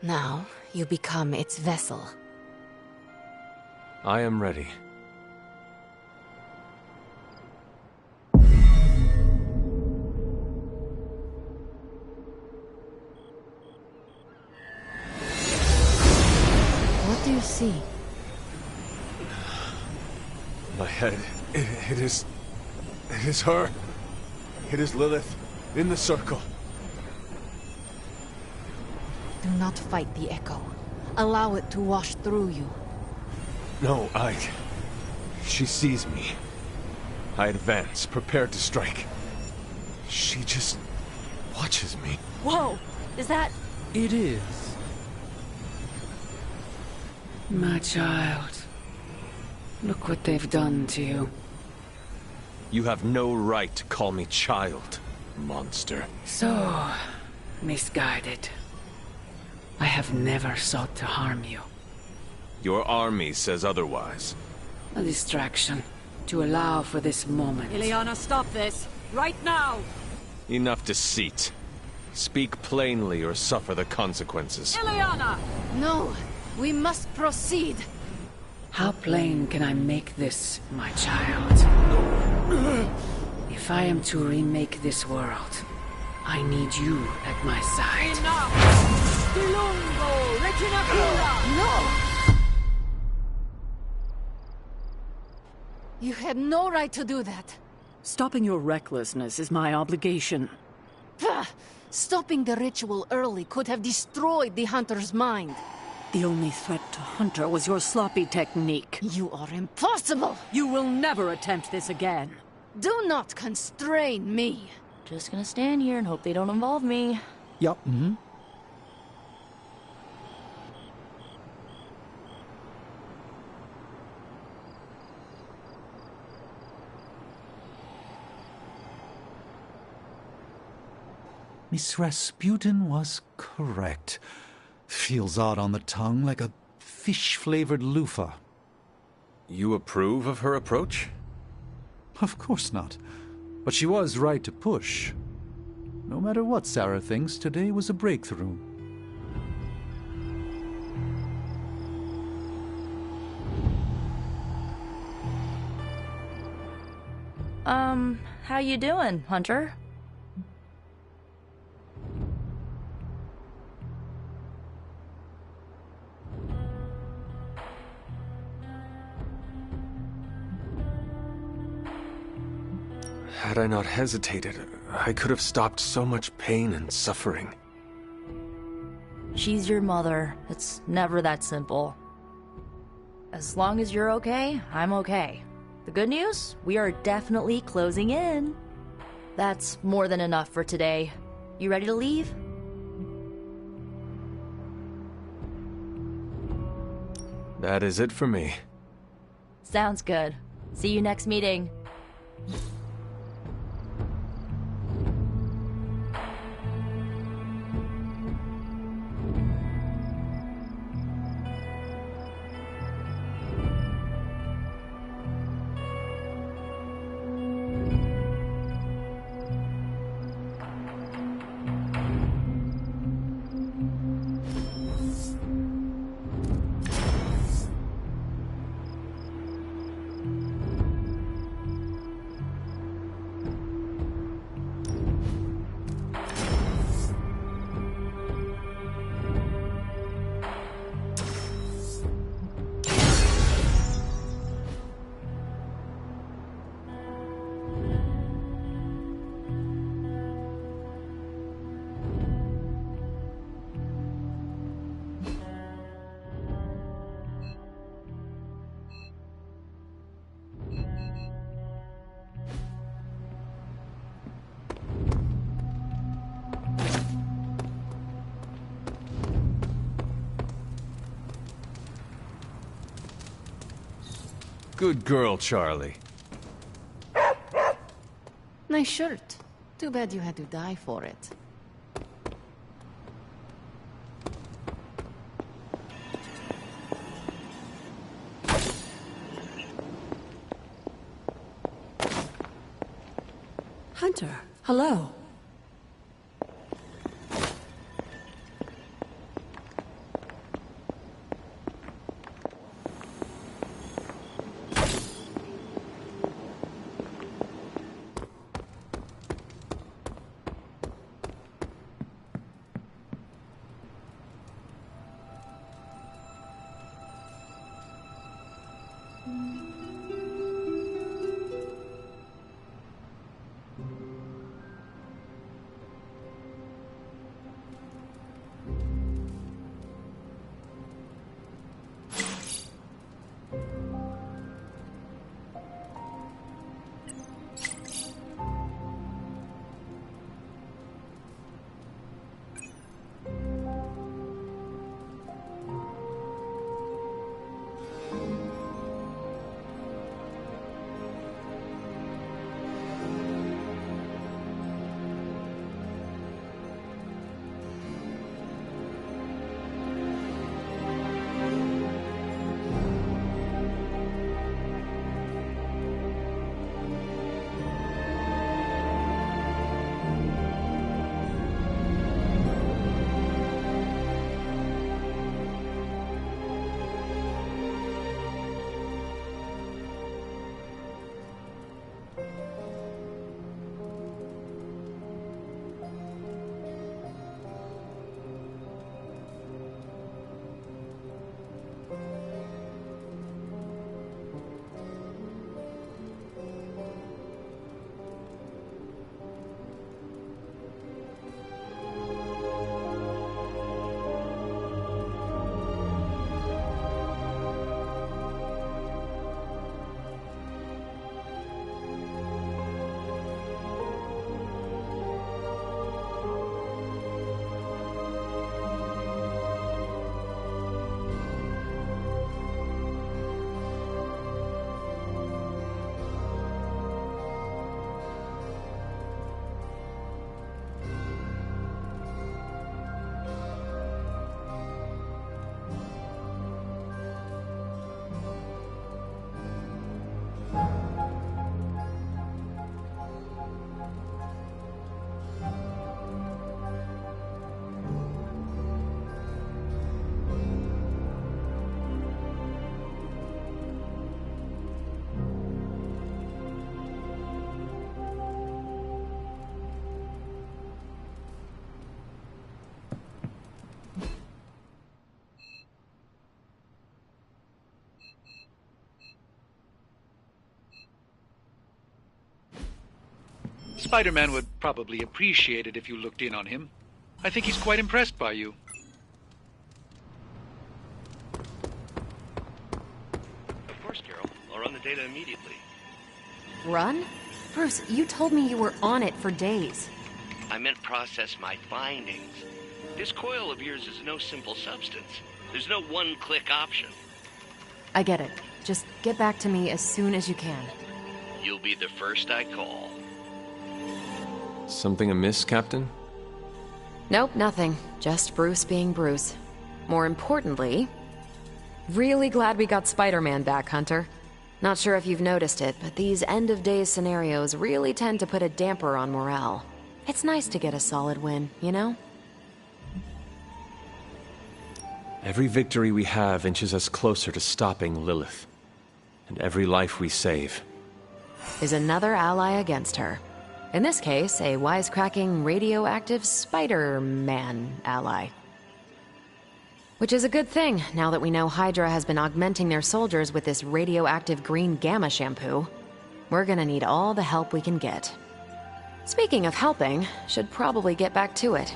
Now, you become its vessel. I am ready. What do you see? My head. It is her. It is Lilith, in the circle. Do not fight the echo. Allow it to wash through you. No, she sees me. I advance, prepared to strike. She just watches me. Whoa! Is that... It is. My child. Look what they've done to you. You have no right to call me child, monster. So, misguided. I have never sought to harm you. Your army says otherwise. A distraction, to allow for this moment. Ileana, stop this! Right now! Enough deceit. Speak plainly or suffer the consequences. Ileana! No, we must proceed. How plain can I make this, my child? If I am to remake this world, I need you at my side. Enough! Dilungo! Regina Pura! No! You had no right to do that. Stopping your recklessness is my obligation. Pah! Stopping the ritual early could have destroyed the Hunter's mind. The only threat to Hunter was your sloppy technique. You are impossible! You will never attempt this again. Do not constrain me. Just gonna stand here and hope they don't involve me. Yup. Mm-hmm. Miss Rasputin was correct. Feels odd on the tongue, like a fish-flavored loofah. You approve of her approach? Of course not. But she was right to push. No matter what Sarah thinks, today was a breakthrough. How you doing, Hunter? Had I not hesitated, I could have stopped so much pain and suffering. She's your mother. It's never that simple. As long as you're okay, I'm okay. The good news? We are definitely closing in. That's more than enough for today. You ready to leave? That is it for me. Sounds good. See you next meeting. Good girl, Charlie. Nice shirt. Too bad you had to die for it. Hunter, hello. Spider-Man would probably appreciate it if you looked in on him. I think he's quite impressed by you. Of course, Carol. I'll run the data immediately. Run? Bruce, you told me you were on it for days. I meant process my findings. This coil of yours is no simple substance. There's no one-click option. I get it. Just get back to me as soon as you can. You'll be the first I call. Something amiss, Captain? Nope, nothing. Just Bruce being Bruce. More importantly, really glad we got Spider-Man back, Hunter. Not sure if you've noticed it, but these end-of-days scenarios really tend to put a damper on morale. It's nice to get a solid win, you know? Every victory we have inches us closer to stopping Lilith. And every life we save is another ally against her. In this case, a wisecracking, radioactive Spider-Man ally. Which is a good thing, now that we know Hydra has been augmenting their soldiers with this radioactive green gamma shampoo. We're gonna need all the help we can get. Speaking of helping, should probably get back to it.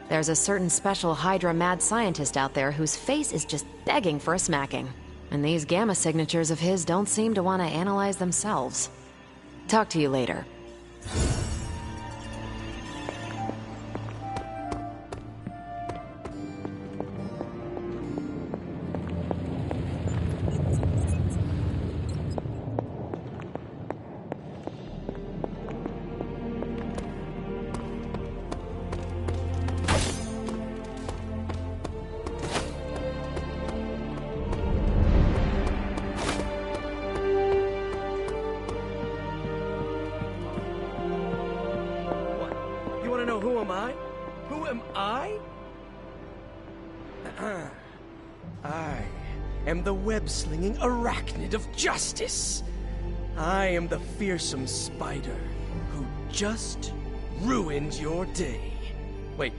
There's a certain special Hydra mad scientist out there whose face is just begging for a smacking. And these gamma signatures of his don't seem to want to analyze themselves. Talk to you later. Web-slinging arachnid of justice. I am the fearsome spider who just ruined your day. Wait.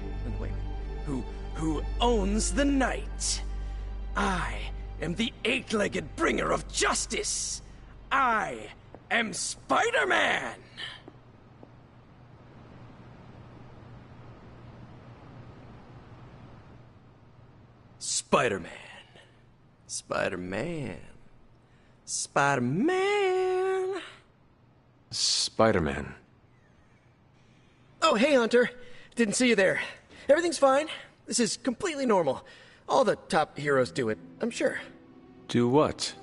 Who owns the night. I am the eight-legged bringer of justice. I am Spider-Man. Spider-Man. Spider-Man. Spider-Man. Spider-Man. Oh, hey, Hunter. Didn't see you there. Everything's fine. This is completely normal. All the top heroes do it, I'm sure. Do what?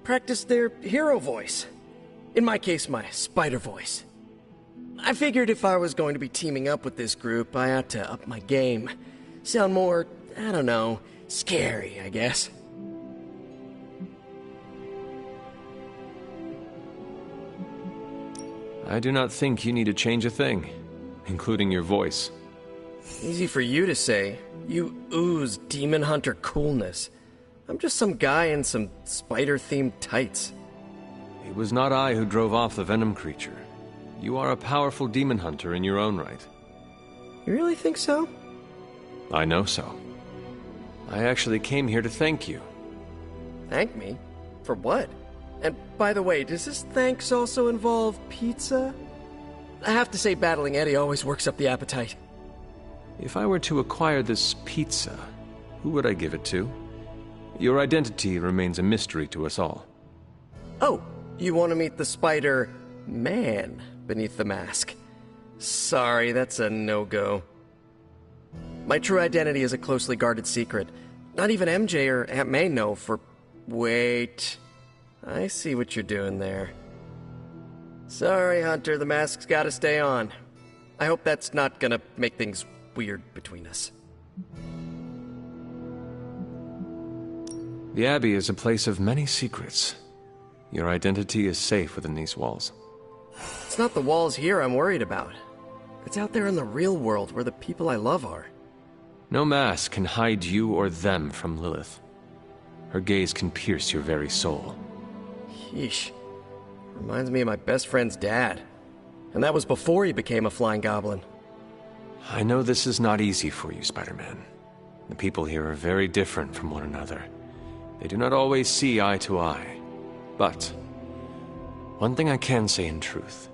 Practice their hero voice. In my case, my spider voice. I figured if I was going to be teaming up with this group, I ought to up my game. Sound more, I don't know, scary, I guess. I do not think you need to change a thing, including your voice. Easy for you to say. You ooze demon hunter coolness. I'm just some guy in some spider-themed tights. It was not I who drove off the venom creature. You are a powerful demon hunter in your own right. You really think so? I know so. I actually came here to thank you. Thank me? For what? And by the way, does this thanks also involve pizza? I have to say battling Eddie always works up the appetite. If I were to acquire this pizza, who would I give it to? Your identity remains a mystery to us all. Oh, you want to meet the Spider-Man beneath the mask? Sorry, that's a no-go. My true identity is a closely guarded secret. Not even MJ or Aunt May know for... Wait... I see what you're doing there. Sorry, Hunter, the mask's gotta stay on. I hope that's not gonna make things weird between us. The Abbey is a place of many secrets. Your identity is safe within these walls. It's not the walls here I'm worried about. It's out there in the real world where the people I love are. No mask can hide you or them from Lilith. Her gaze can pierce your very soul. Yeesh. Reminds me of my best friend's dad. And that was before he became a flying goblin. I know this is not easy for you, Spider-Man. The people here are very different from one another. They do not always see eye to eye. But one thing I can say in truth.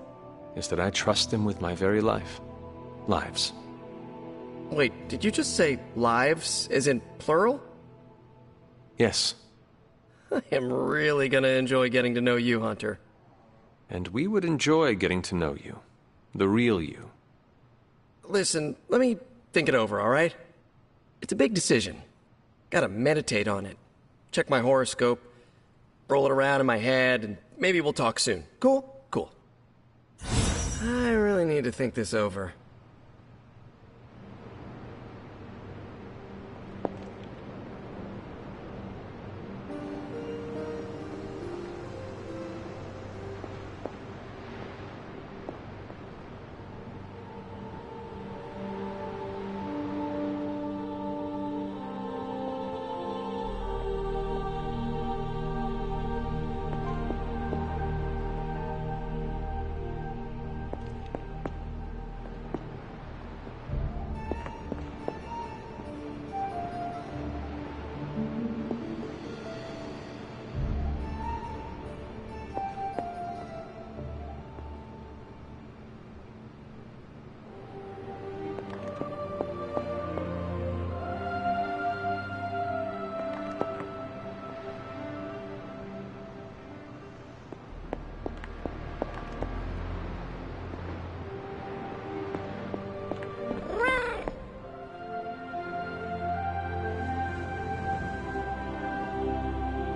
is that I trust them with my very life. Lives. Wait, did you just say lives, as in plural? Yes. I am really gonna enjoy getting to know you, Hunter. And we would enjoy getting to know you. The real you. Listen, let me think it over, alright? It's a big decision. Gotta meditate on it. Check my horoscope, roll it around in my head, and maybe we'll talk soon. Cool? Cool. I really need to think this over.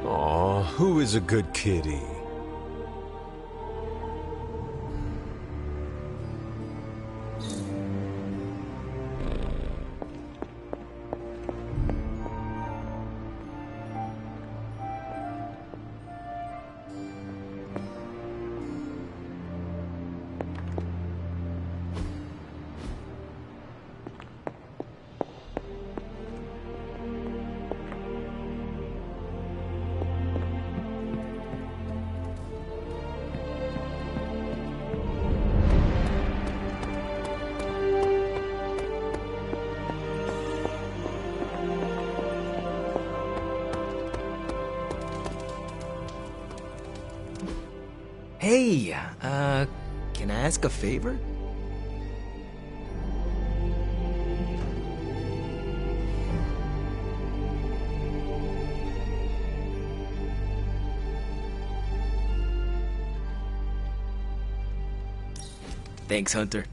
Aw, who is a good kitty? Hey, can I ask a favor? Thanks, Hunter.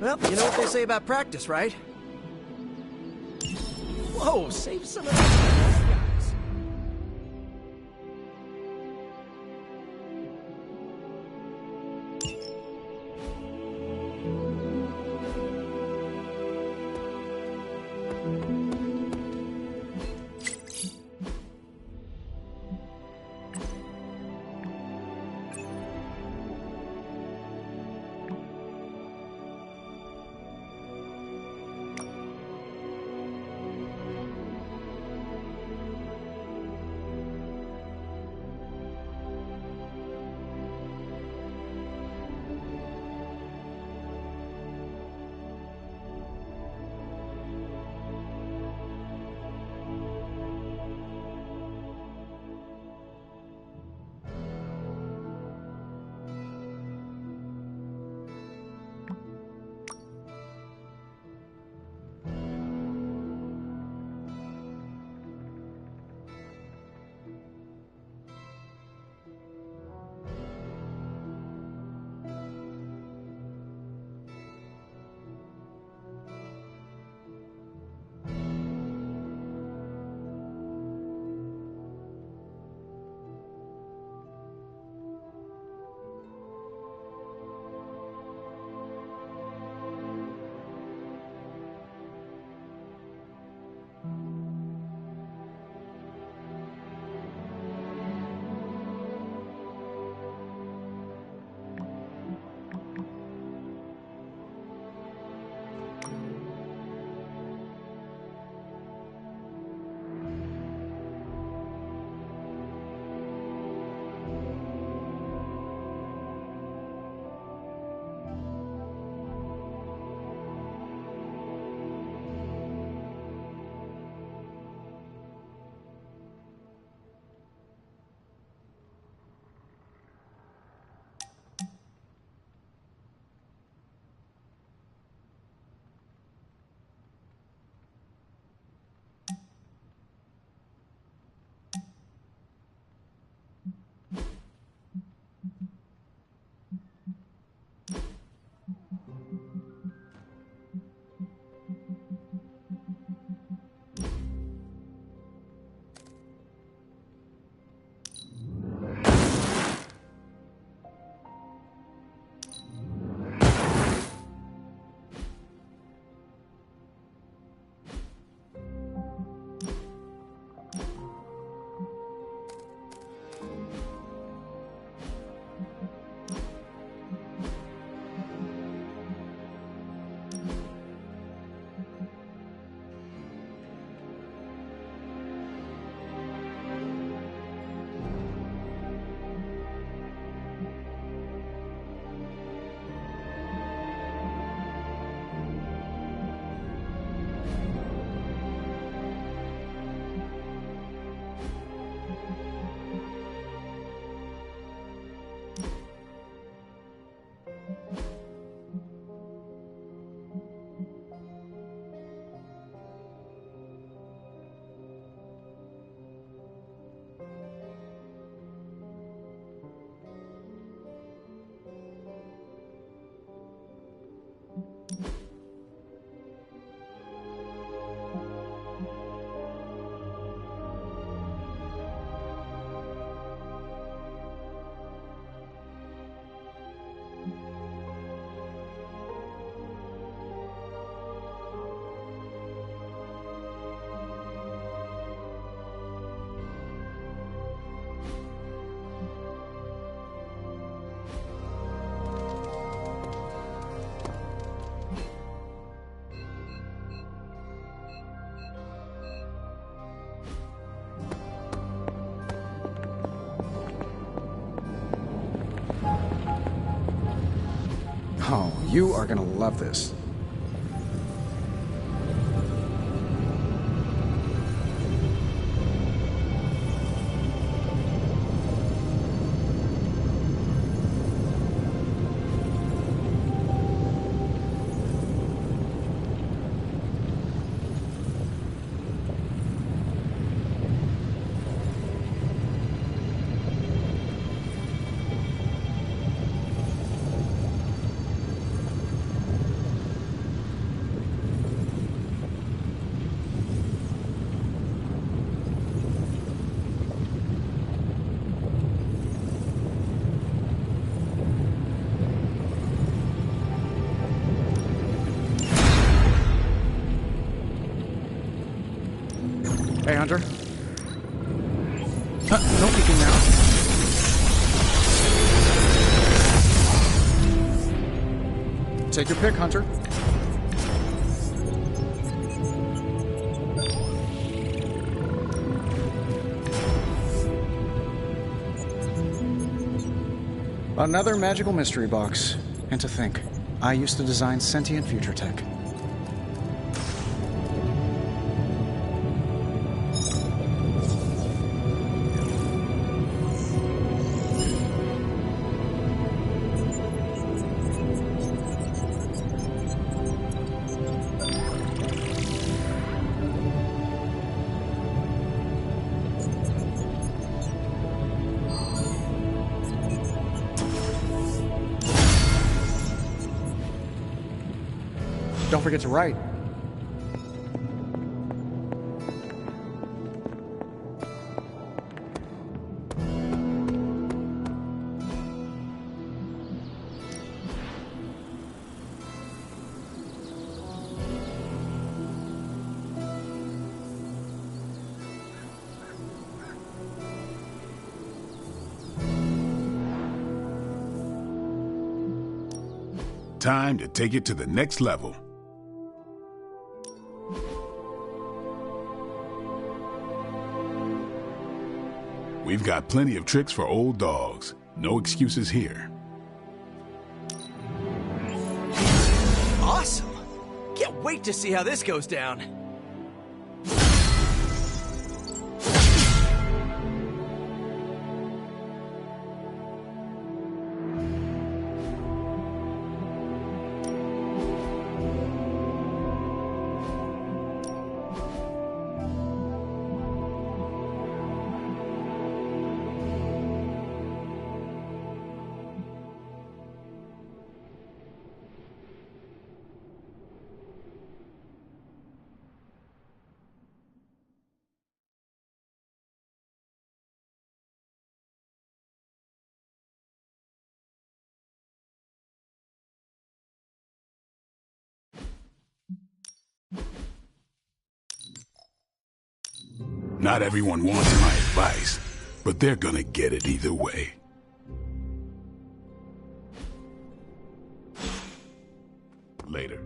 Well, you know what they say about practice, right? Whoa, save some of that. Oh, you are gonna love this. Hey, Hunter. No peeking now. Take your pick, Hunter. Another magical mystery box. And to think, I used to design sentient future tech. Don't forget to write. Time to take it to the next level. We've got plenty of tricks for old dogs. No excuses here. Awesome! Can't wait to see how this goes down. Not everyone wants my advice, but they're gonna get it either way. Later.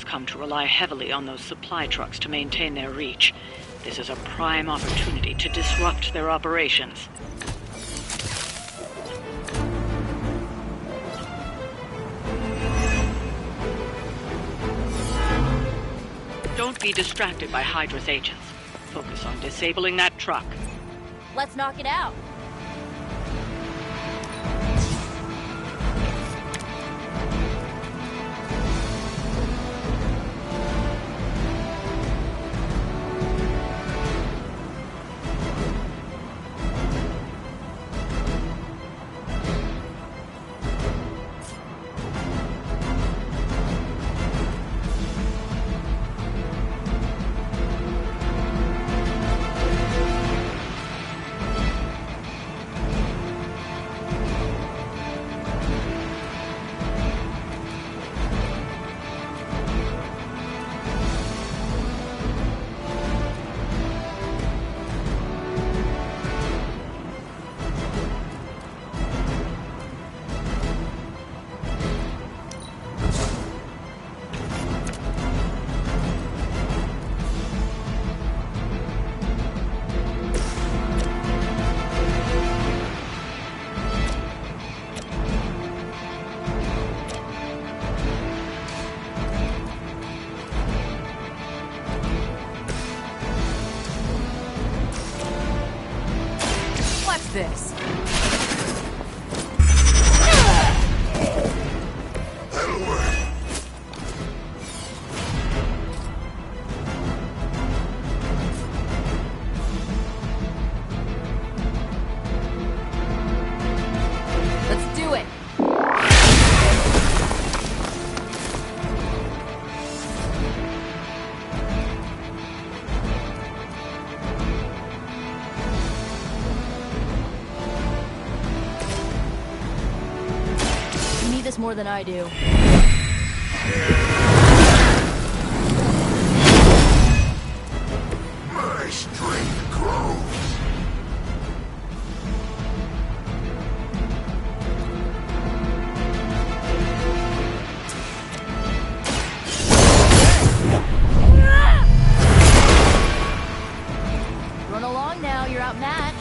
come to rely heavily on those supply trucks to maintain their reach. This is a prime opportunity to disrupt their operations. Don't be distracted by Hydra's agents. Focus on disabling that truck. Let's knock it out. This. Let's do it. More than I do. My strength grows. Run along now, you're outmatched.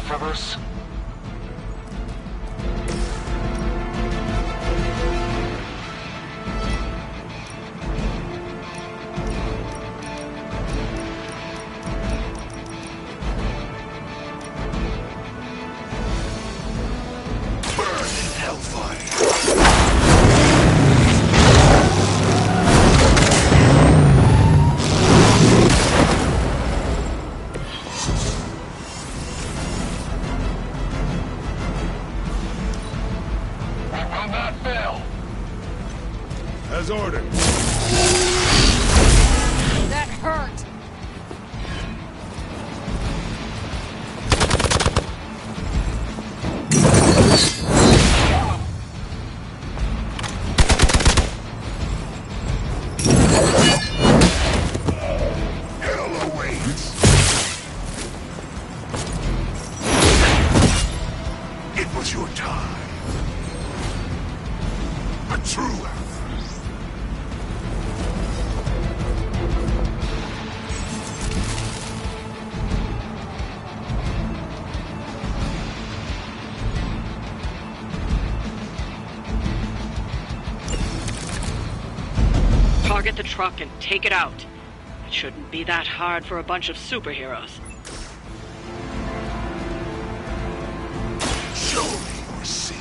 Rivers. As ordered. That hurt. Hell awaits. It was your time. A true ally. Target the truck and take it out. It shouldn't be that hard for a bunch of superheroes. Show me your sins.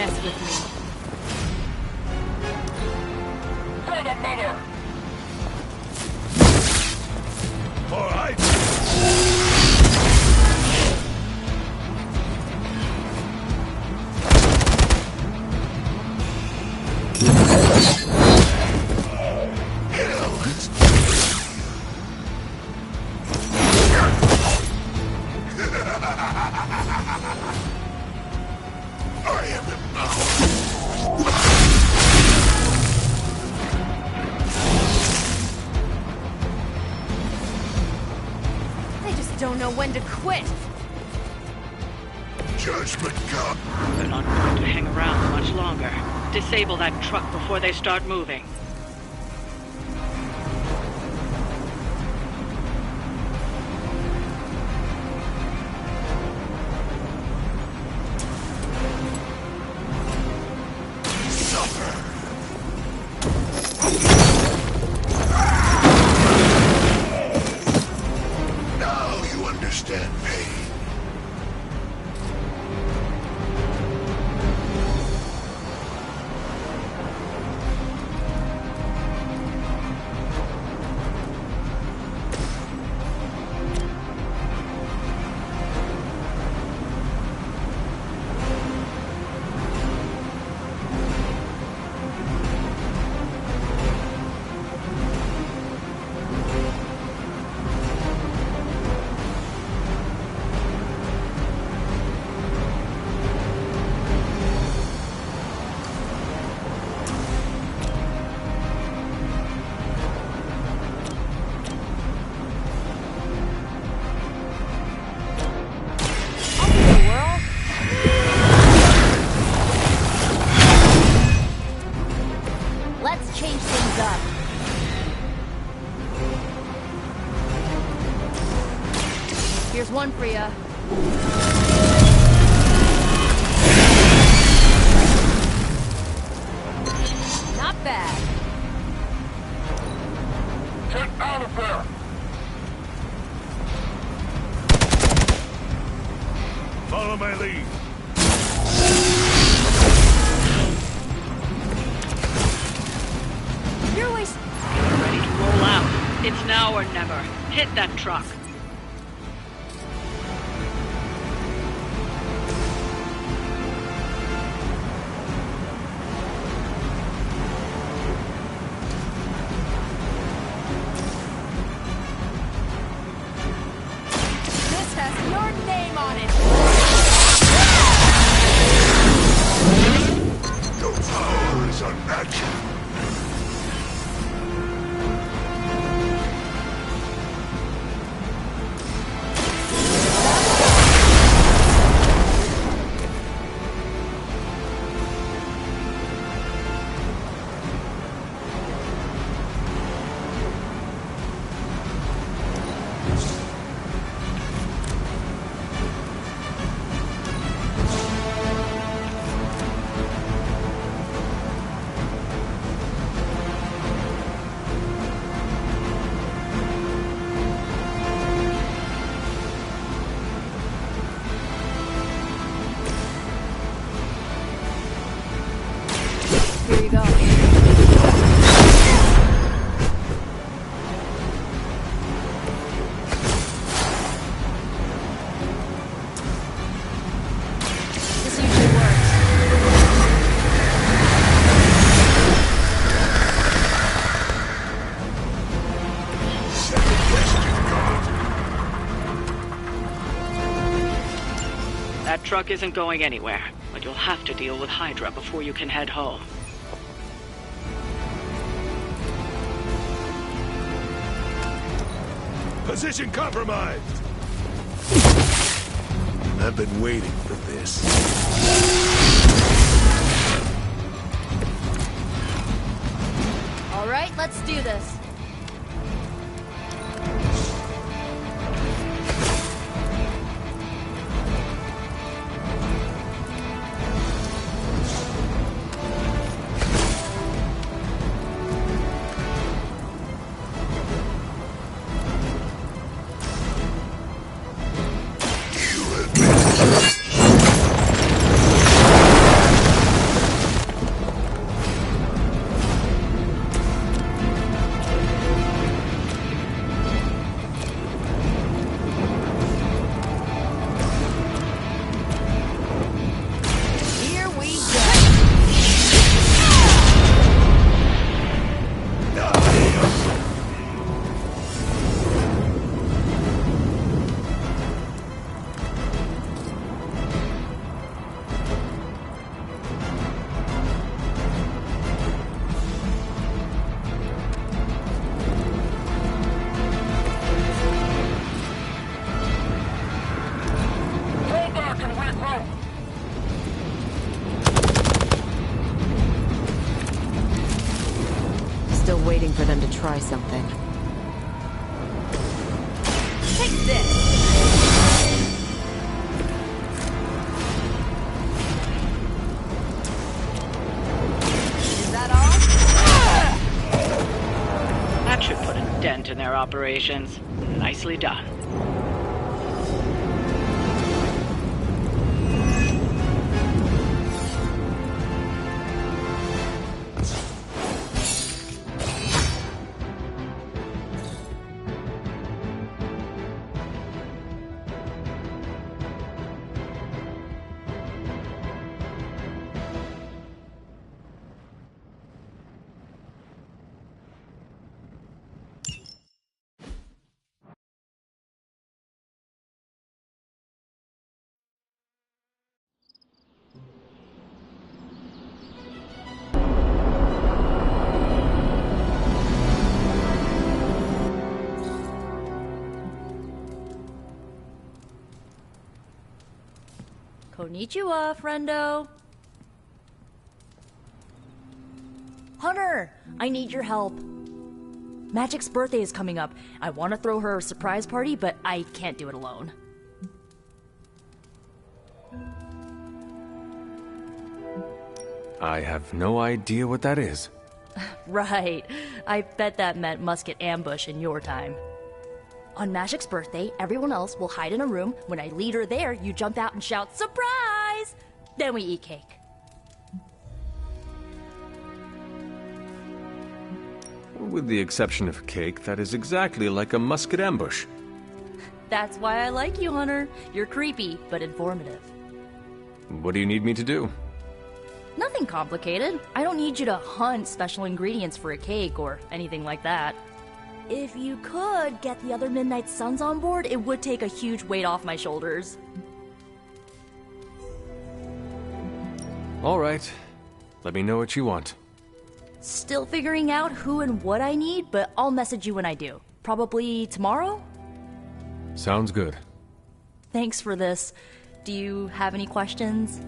mess with me. Send another! All right. Don't know when to quit. Judgment come. They're not going to hang around much longer. Disable that truck before they start moving. Understand pain. Let's change things up. Here's one for ya. Not bad. Get out of there! Follow my lead. You're wasting. Get ready to roll out. It's now or never. Hit that truck. This has your name on it. Your power is unnatural. Here you go. This usually works. That truck isn't going anywhere, but you'll have to deal with Hydra before you can head home. Position compromised. I've been waiting for this. All right, let's do this. waiting for them to try something. Take this! That should put a dent in their operations. Nicely done. Konnichiwa, friendo. Hunter, I need your help. Magic's birthday is coming up. I want to throw her a surprise party, but I can't do it alone. I have no idea what that is. Right. I bet that meant musket ambush in your time. On Magic's birthday, everyone else will hide in a room. When I lead her there, you jump out and shout, "Surprise!" Then we eat cake. With the exception of cake, that is exactly like a musket ambush. That's why I like you, Hunter. You're creepy, but informative. What do you need me to do? Nothing complicated. I don't need you to hunt special ingredients for a cake or anything like that. If you could get the other Midnight Suns on board, it would take a huge weight off my shoulders. All right. Let me know what you want. Still figuring out who and what I need, but I'll message you when I do. Probably tomorrow? Sounds good. Thanks for this. Do you have any questions?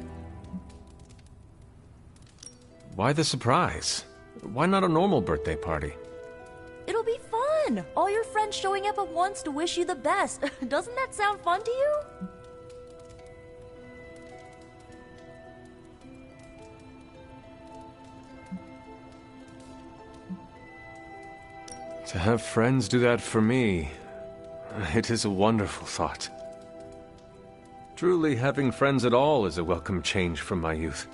Why the surprise? Why not a normal birthday party? It'll be fun! All your friends showing up at once to wish you the best. Doesn't that sound fun to you? To have friends do that for me, it is a wonderful thought. Truly, having friends at all is a welcome change from my youth.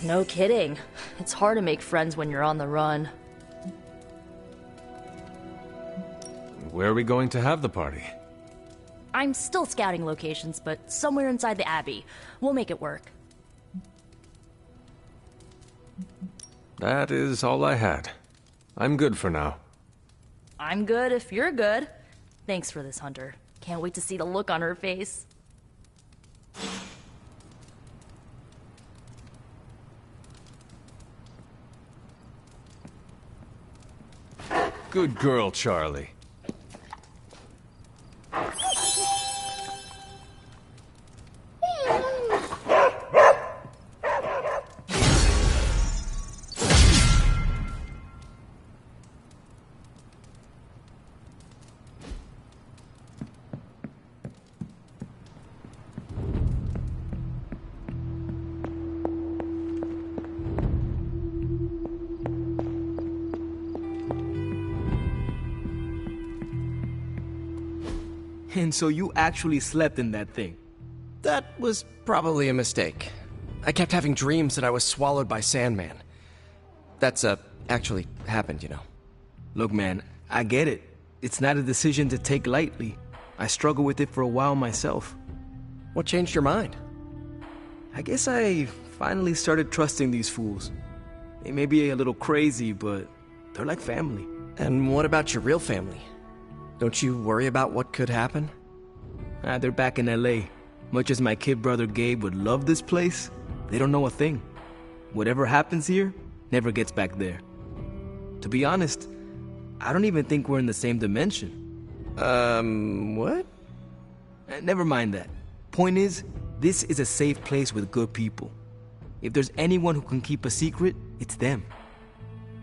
No kidding. It's hard to make friends when you're on the run. Where are we going to have the party? I'm still scouting locations, but somewhere inside the Abbey. We'll make it work. That is all I had. I'm good for now. I'm good if you're good. Thanks for this, Hunter. Can't wait to see the look on her face. Good girl, Charlie. And so you actually slept in that thing? That was probably a mistake. I kept having dreams that I was swallowed by Sandman. That's, actually happened, you know. Look, man, I get it. It's not a decision to take lightly. I struggled with it for a while myself. What changed your mind? I guess I finally started trusting these fools. They may be a little crazy, but they're like family. And what about your real family? Don't you worry about what could happen? They're back in LA. Much as my kid brother Gabe would love this place, they don't know a thing. Whatever happens here, never gets back there. To be honest, I don't even think we're in the same dimension. What? Never mind that. Point is, this is a safe place with good people. If there's anyone who can keep a secret, it's them.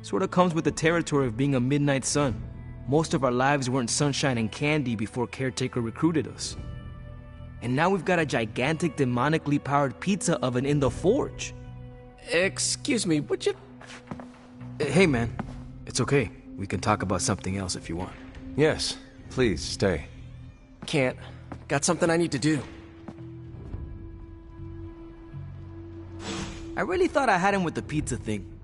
Sorta comes with the territory of being a Midnight Sun. Most of our lives weren't sunshine and candy before Caretaker recruited us. And now we've got a gigantic demonically powered pizza oven in the forge. Excuse me, would you... Hey man, it's okay. We can talk about something else if you want. Yes, please stay. Can't. Got something I need to do. I really thought I had him with the pizza thing.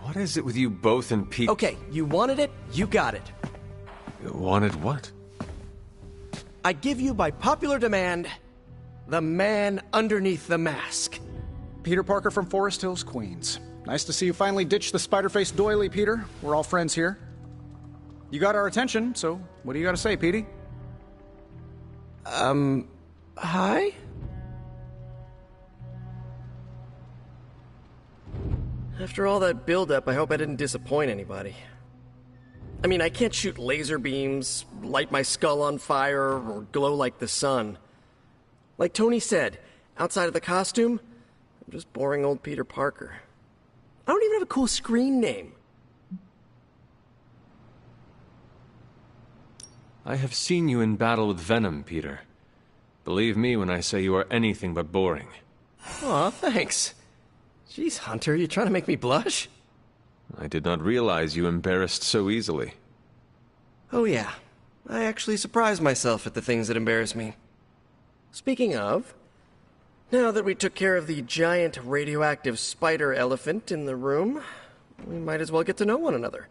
What is it with you both and pizza? Okay, you wanted it, you got it. Wanted what? I give you by popular demand, the man underneath the mask. Peter Parker from Forest Hills, Queens. Nice to see you finally ditched the spider-faced doily, Peter. We're all friends here. You got our attention, so what do you got to say, Petey? Hi? After all that build-up, I hope I didn't disappoint anybody. I mean, I can't shoot laser beams, light my skull on fire, or glow like the sun. Like Tony said, outside of the costume, I'm just boring old Peter Parker. I don't even have a cool screen name. I have seen you in battle with Venom, Peter. Believe me when I say you are anything but boring. Aw, thanks. Jeez, Hunter, you trying to make me blush? I did not realize you embarrassed so easily. Oh yeah, I actually surprise myself at the things that embarrass me. Speaking of, now that we took care of the giant radioactive spider elephant in the room, we might as well get to know one another.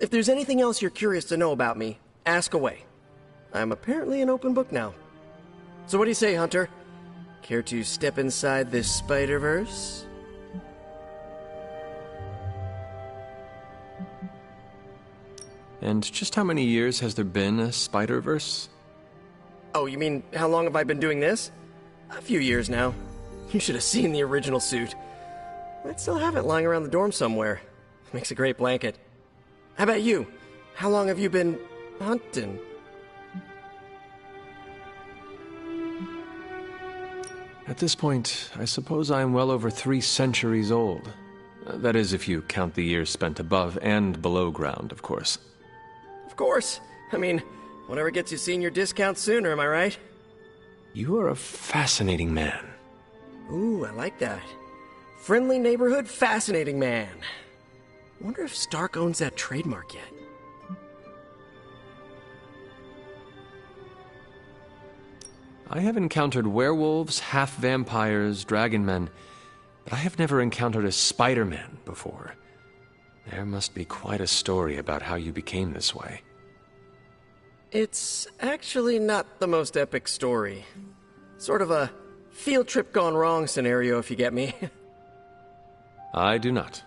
If there's anything else you're curious to know about me, ask away. I'm apparently an open book now. So what do you say, Hunter? Care to step inside this Spider-Verse? And just how many years has there been a Spider-Verse? Oh, you mean how long have I been doing this? A few years now. You should have seen the original suit. I still have it lying around the dorm somewhere. Makes a great blanket. How about you? How long have you been hunting? At this point, I suppose I am well over 3 centuries old. That is, if you count the years spent above and below ground, of course. Of course. I mean, whatever gets you senior discount sooner, am I right? You are a fascinating man. Ooh, I like that. Friendly neighborhood, fascinating man. Wonder if Stark owns that trademark yet. I have encountered werewolves, half-vampires, dragon-men, but I have never encountered a Spider-Man before. There must be quite a story about how you became this way. It's actually not the most epic story. Sort of a field trip gone wrong scenario, if you get me. I do not.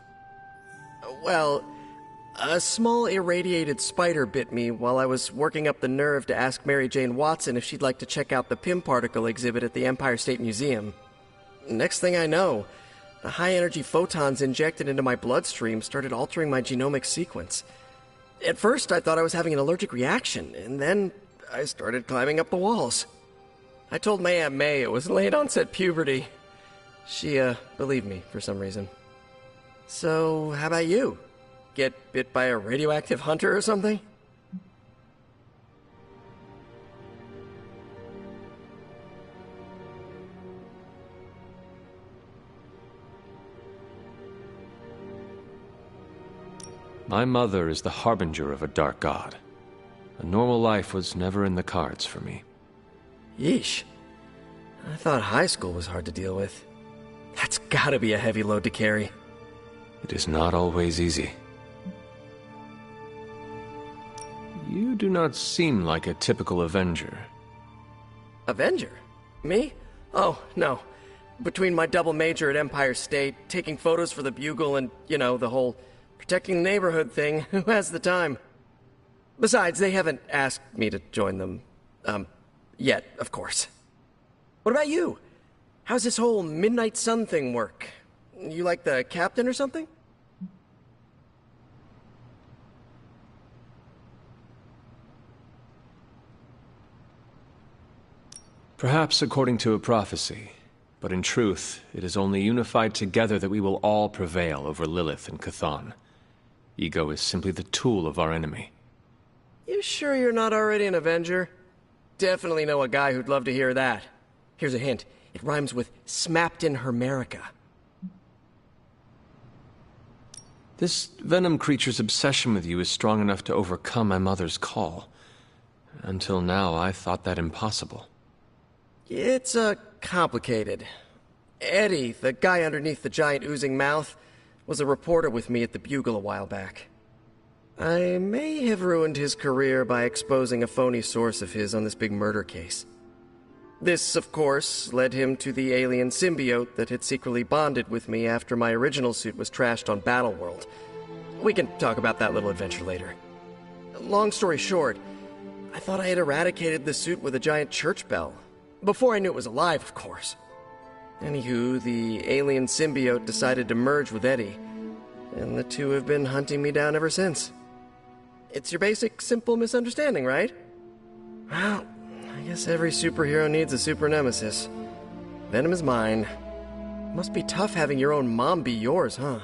Well, a small irradiated spider bit me while I was working up the nerve to ask Mary Jane Watson if she'd like to check out the Pym particle exhibit at the Empire State Museum. Next thing I know, the high-energy photons injected into my bloodstream started altering my genomic sequence. At first, I thought I was having an allergic reaction, and then I started climbing up the walls. I told my Aunt May it was late-onset puberty. She, believed me for some reason. So, how about you? Get bit by a radioactive hunter or something? My mother is the harbinger of a dark god. A normal life was never in the cards for me. Yeesh. I thought high school was hard to deal with. That's gotta be a heavy load to carry. It is not always easy. You do not seem like a typical Avenger. Avenger? Me? Oh, no. Between my double major at Empire State, taking photos for the Bugle, and, the whole protecting the neighborhood thing, who has the time? Besides, they haven't asked me to join them. Yet, of course. What about you? How's this whole Midnight Sun thing work? You like the captain or something? Perhaps according to a prophecy, but in truth, it is only unified together that we will all prevail over Lilith and Chthon. Ego is simply the tool of our enemy. You sure you're not already an Avenger? Definitely know a guy who'd love to hear that. Here's a hint. It rhymes with smapped in Hermerica. This Venom creature's obsession with you is strong enough to overcome my mother's call. Until now, I thought that impossible. It's, complicated. Eddie, the guy underneath the giant oozing mouth, was a reporter with me at the Bugle a while back. I may have ruined his career by exposing a phony source of his on this big murder case. This, of course, led him to the alien symbiote that had secretly bonded with me after my original suit was trashed on Battleworld. We can talk about that little adventure later. Long story short, I thought I had eradicated the suit with a giant church bell. Before I knew it was alive, of course. Anywho, the alien symbiote decided to merge with Eddie, and the two have been hunting me down ever since. It's your basic, simple misunderstanding, right? Well, I guess every superhero needs a super nemesis. Venom is mine. Must be tough having your own mom be yours, huh?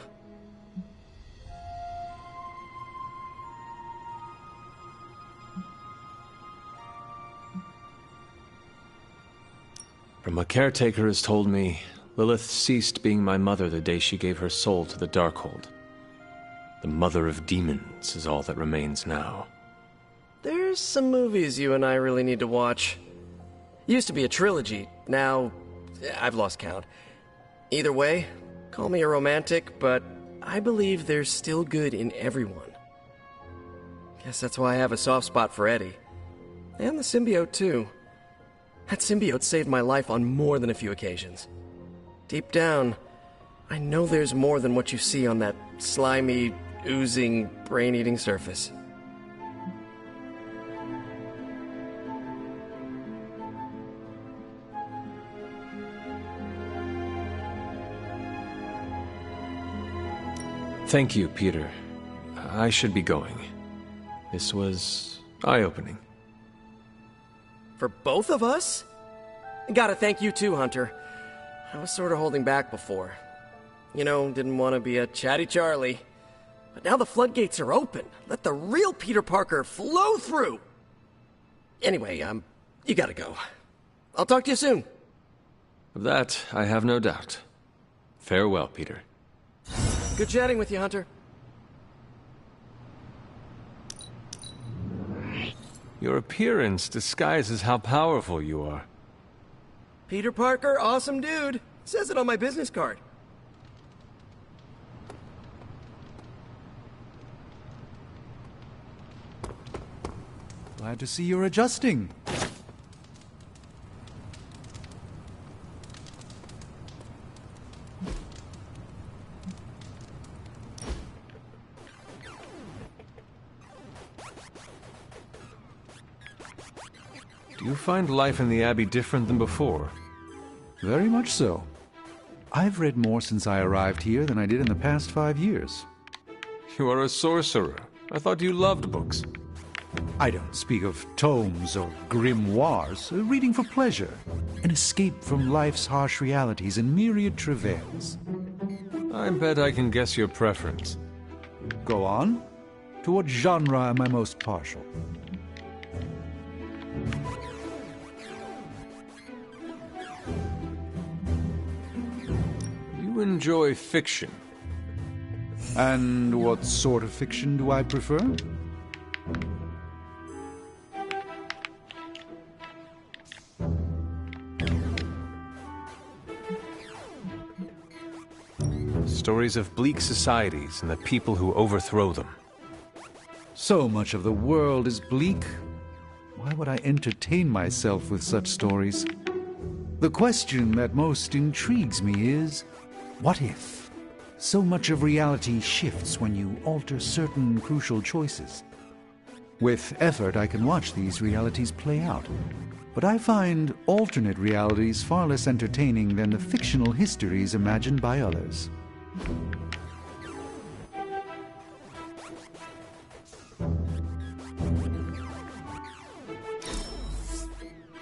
From what Caretaker has told me, Lilith ceased being my mother the day she gave her soul to the Darkhold. The Mother of Demons is all that remains now. There's some movies you and I really need to watch. Used to be a trilogy, now I've lost count. Either way, call me a romantic, but I believe there's still good in everyone. Guess that's why I have a soft spot for Eddie. And the symbiote, too. That symbiote saved my life on more than a few occasions. Deep down, I know there's more than what you see on that slimy, oozing, brain-eating surface. Thank you, Peter. I should be going. This was eye-opening. For both of us? Gotta thank you too, Hunter. I was sort of holding back before. You know, didn't want to be a chatty Charlie. But now the floodgates are open. Let the real Peter Parker flow through! Anyway, you gotta go. I'll talk to you soon. Of that, I have no doubt. Farewell, Peter. Good chatting with you, Hunter. Your appearance disguises how powerful you are. Peter Parker, awesome dude. Says it on my business card. Glad to see you're adjusting. Do you find life in the Abbey different than before? Very much so. I've read more since I arrived here than I did in the past 5 years. You are a sorcerer. I thought you loved books. I don't speak of tomes or grimoires, reading for pleasure, an escape from life's harsh realities and myriad travails. I bet I can guess your preference. Go on. To what genre am I most partial? You enjoy fiction. And what sort of fiction do I prefer? Stories of bleak societies and the people who overthrow them. So much of the world is bleak. Why would I entertain myself with such stories? The question that most intrigues me is, what if? So much of reality shifts when you alter certain crucial choices. With effort, I can watch these realities play out. But I find alternate realities far less entertaining than the fictional histories imagined by others.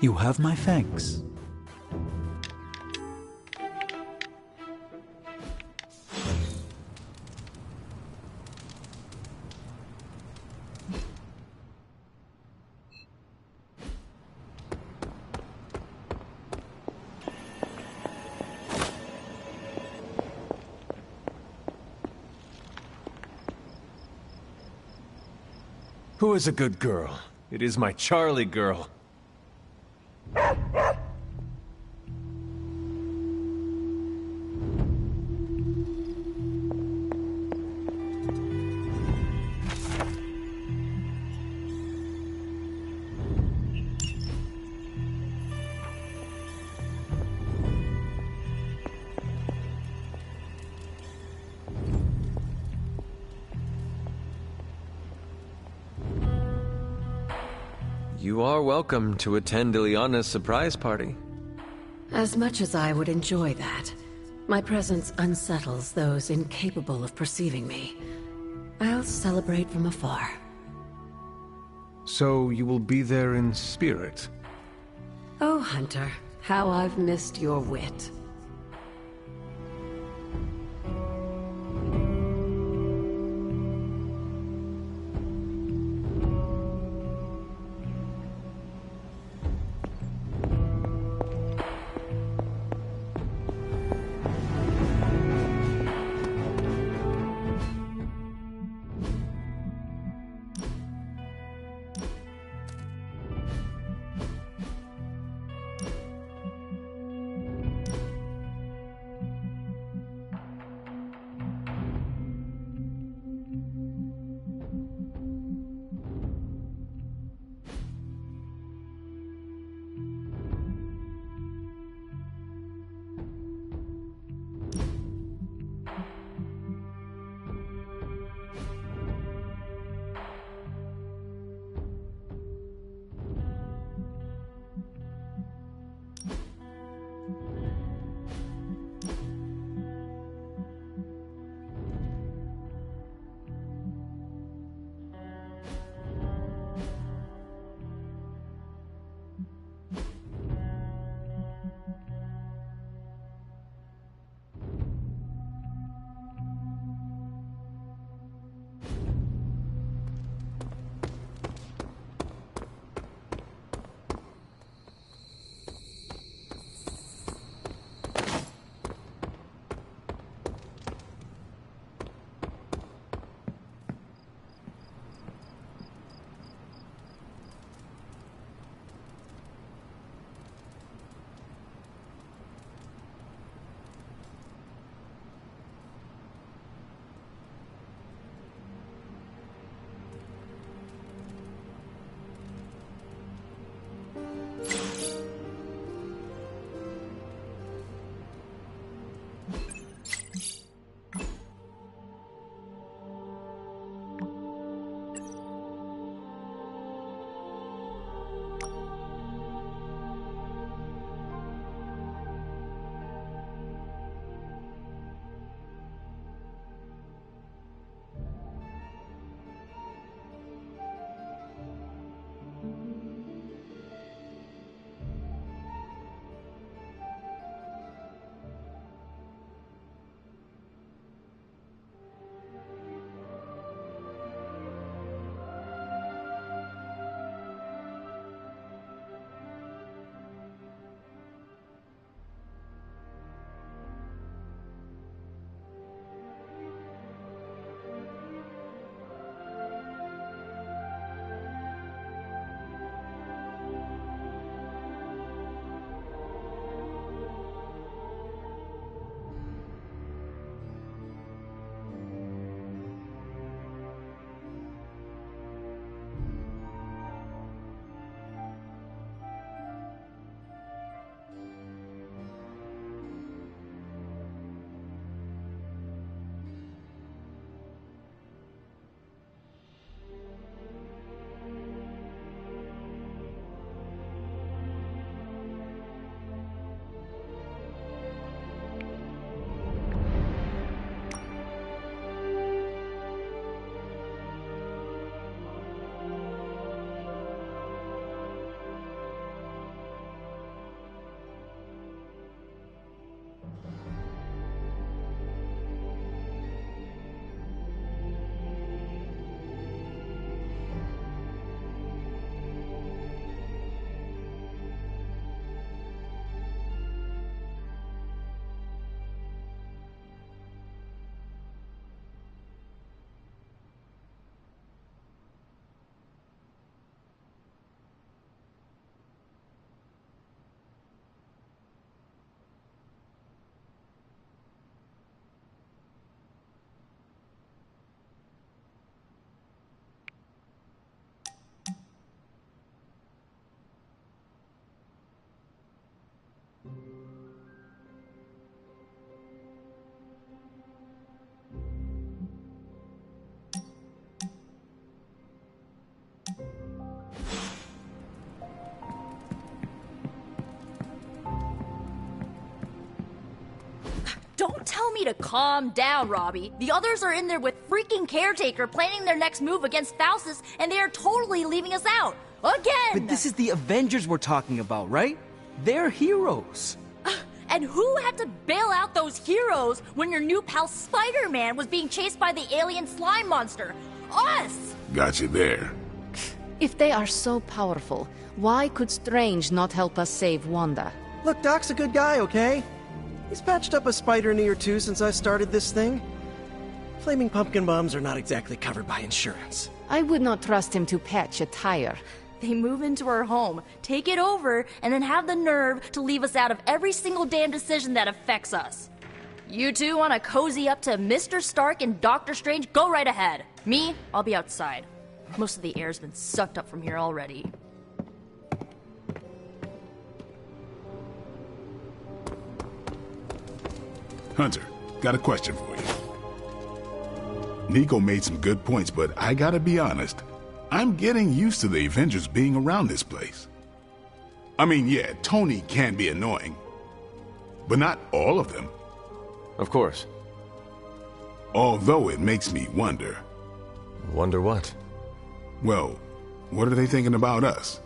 You have my thanks. Who is a good girl? It is my Charlie girl. You are welcome to attend Ileana's surprise party. As much as I would enjoy that, my presence unsettles those incapable of perceiving me. I'll celebrate from afar. So you will be there in spirit? Oh, Hunter, how I've missed your wit. me to calm down, Robbie. The others are in there with freaking Caretaker planning their next move against Faustus, and they are totally leaving us out. Again! But this is the Avengers we're talking about, right? They're heroes. And who had to bail out those heroes when your new pal Spider-Man was being chased by the alien slime monster? Us! Got you there. If they are so powerful, why could Strange not help us save Wanda? Look, Doc's a good guy, okay? He's patched up a spider knee or two since I started this thing. Flaming pumpkin bombs are not exactly covered by insurance. I would not trust him to patch a tire. They move into our home, take it over, and then have the nerve to leave us out of every single damn decision that affects us. You two want to cozy up to Mr. Stark and Doctor Strange? Go right ahead. Me, I'll be outside. Most of the air's been sucked up from here already. Hunter, got a question for you. Nico made some good points, but I gotta be honest. I'm getting used to the Avengers being around this place. I mean, yeah, Tony can be annoying, but not all of them. Of course. Although it makes me wonder. Wonder what? Well, what are they thinking about us?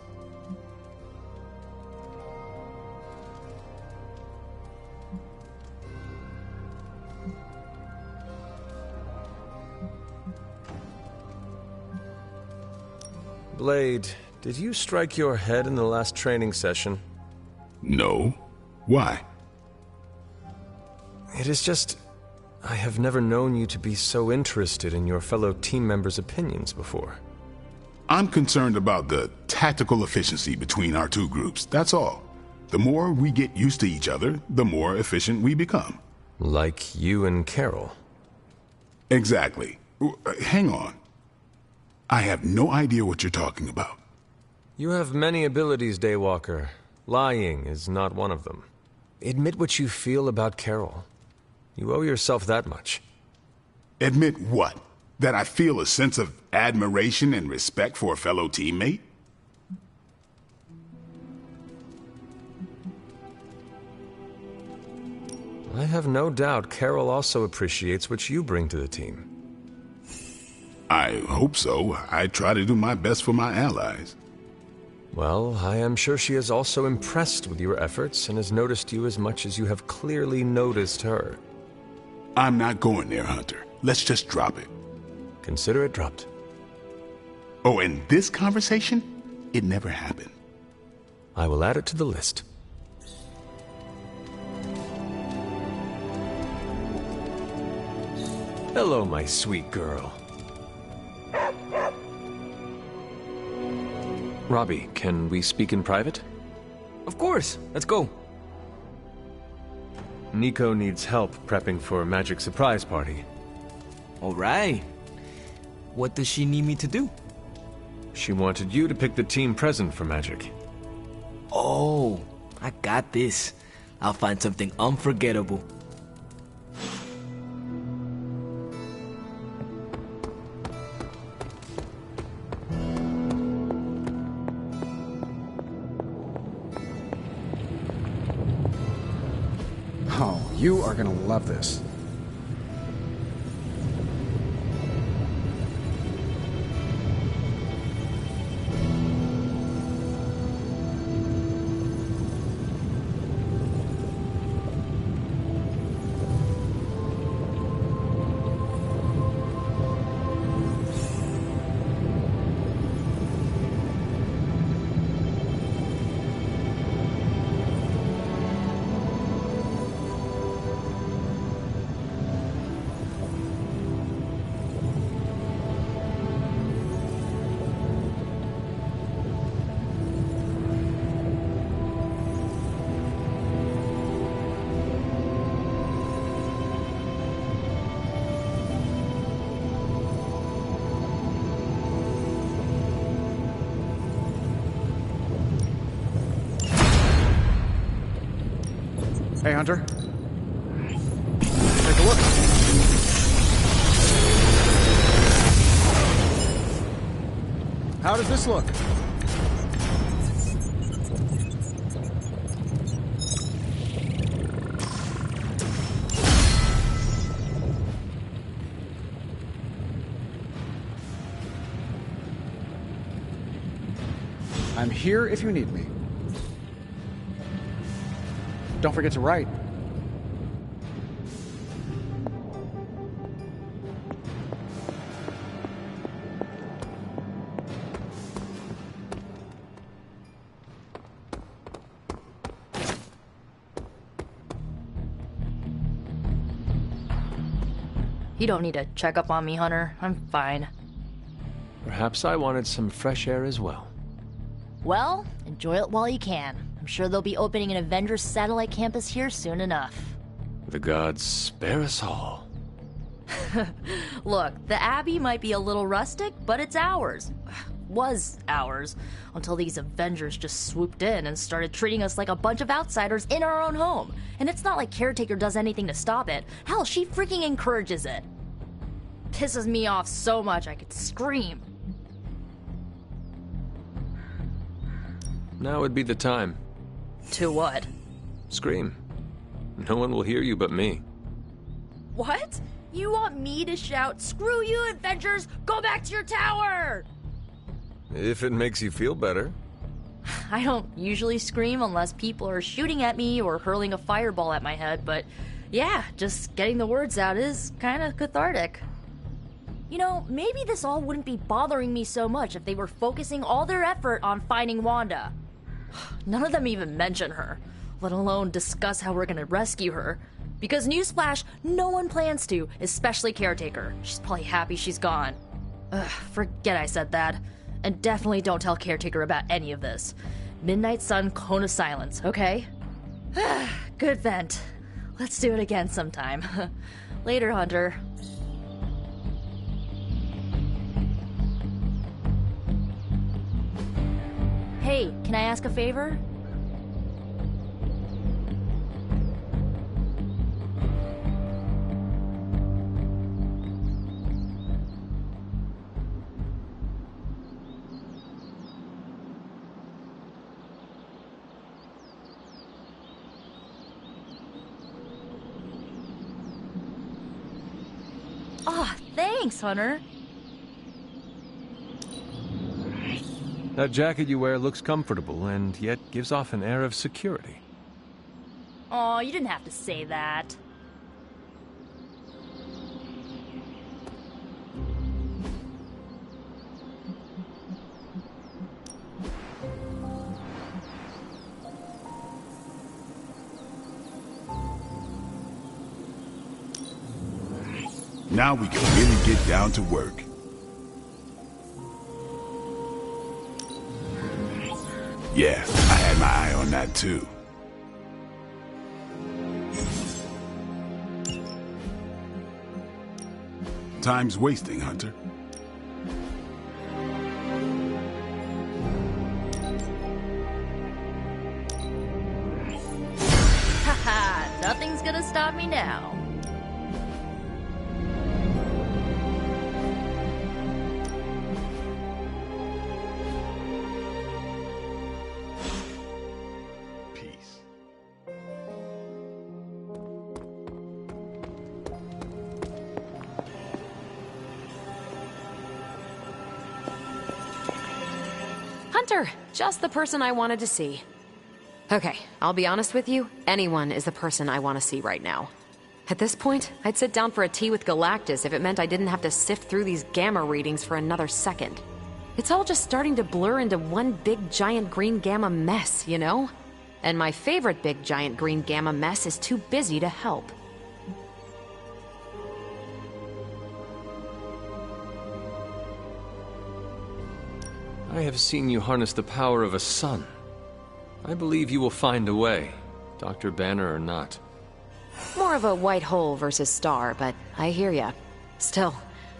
Blade, did you strike your head in the last training session? No. Why? It is just... I have never known you to be so interested in your fellow team members' opinions before. I'm concerned about the tactical efficiency between our two groups, that's all. The more we get used to each other, the more efficient we become. Like you and Carol. Exactly. Hang on. I have no idea what you're talking about. You have many abilities, Daywalker. Lying is not one of them. Admit what you feel about Carol. You owe yourself that much. Admit what? That I feel a sense of admiration and respect for a fellow teammate? I have no doubt Carol also appreciates what you bring to the team. I hope so. I try to do my best for my allies. Well, I am sure she is also impressed with your efforts and has noticed you as much as you have clearly noticed her. I'm not going there, Hunter. Let's just drop it. Consider it dropped. Oh, and this conversation? It never happened. I will add it to the list. Hello, my sweet girl. Robbie, can we speak in private? Of course. Let's go. Nico needs help prepping for a magic surprise party. All right. What does she need me to do? She wanted you to pick the team present for magic. Oh, I got this. I'll find something unforgettable. Oh, you are gonna love this. Hey, Hunter. Take a look. How does this look? I'm here if you need me. Don't forget to write. You don't need to check up on me, Hunter. I'm fine. Perhaps I wanted some fresh air as well. Well, enjoy it while you can. I'm sure they'll be opening an Avengers satellite campus here soon enough. The gods spare us all. Look, the Abbey might be a little rustic, but it's ours. Was ours. Until these Avengers just swooped in and started treating us like a bunch of outsiders in our own home. And it's not like Caretaker does anything to stop it. Hell, she freaking encourages it. Pisses me off so much I could scream. Now would be the time. To what? Scream. No one will hear you but me. What? You want me to shout, "Screw you, Avengers! Go back to your tower!" If it makes you feel better. I don't usually scream unless people are shooting at me or hurling a fireball at my head, but yeah, just getting the words out is kind of cathartic. You know, maybe this all wouldn't be bothering me so much if they were focusing all their effort on finding Wanda. None of them even mention her, let alone discuss how we're gonna rescue her. Because newsflash, no one plans to, especially Caretaker. She's probably happy she's gone. Ugh, forget I said that. And definitely don't tell Caretaker about any of this. Midnight Sun, Cone of Silence, okay? Good vent. Let's do it again sometime. Later, Hunter. Hey, can I ask a favor? Ah, thanks, Hunter. That jacket you wear looks comfortable and yet gives off an air of security. Aw, you didn't have to say that. Now we can really get down to work. Yeah, I had my eye on that too. Time's wasting, Hunter. Haha, nothing's gonna stop me now. Hunter, just the person I wanted to see. Okay, I'll be honest with you, anyone is the person I want to see right now. At this point, I'd sit down for a tea with Galactus if it meant I didn't have to sift through these gamma readings for another second. It's all just starting to blur into one big giant green gamma mess, you know? And my favorite big giant green gamma mess is too busy to help. I have seen you harness the power of a sun. I believe you will find a way, Dr. Banner or not. More of a white hole versus star, but I hear ya. Still,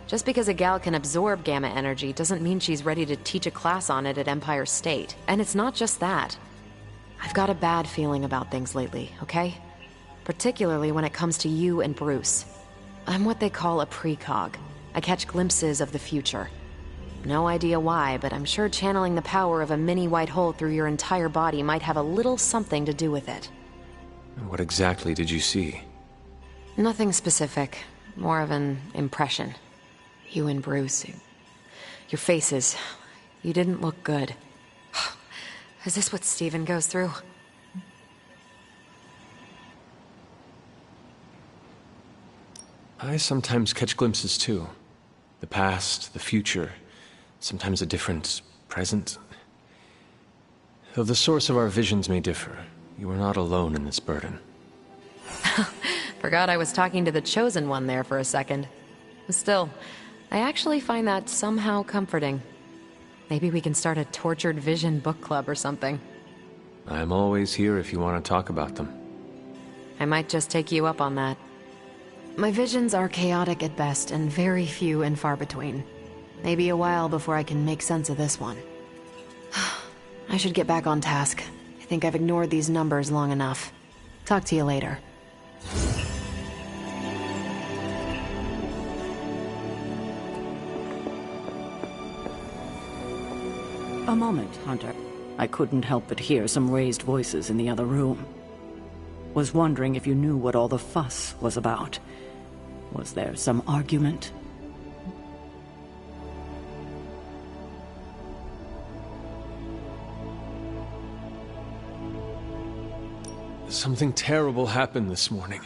just because a gal can absorb gamma energy doesn't mean she's ready to teach a class on it at Empire State. And it's not just that. I've got a bad feeling about things lately, okay? Particularly when it comes to you and Bruce. I'm what they call a precog. I catch glimpses of the future. No idea why, but I'm sure channeling the power of a mini white hole through your entire body might have a little something to do with it. What exactly did you see? Nothing specific. More of an impression. You and Bruce. Your faces. You didn't look good. Is this what Steven goes through? I sometimes catch glimpses too. The past, the future, sometimes a different present. Though the source of our visions may differ, you are not alone in this burden. Forgot I was talking to the Chosen One there for a second. Still, I actually find that somehow comforting. Maybe we can start a Tortured Vision book club or something. I'm always here if you want to talk about them. I might just take you up on that. My visions are chaotic at best and very few and far between. Maybe a while before I can make sense of this one. I should get back on task. I think I've ignored these numbers long enough. Talk to you later. A moment, Hunter. I couldn't help but hear some raised voices in the other room. Was wondering if you knew what all the fuss was about. Was there some argument? Something terrible happened this morning.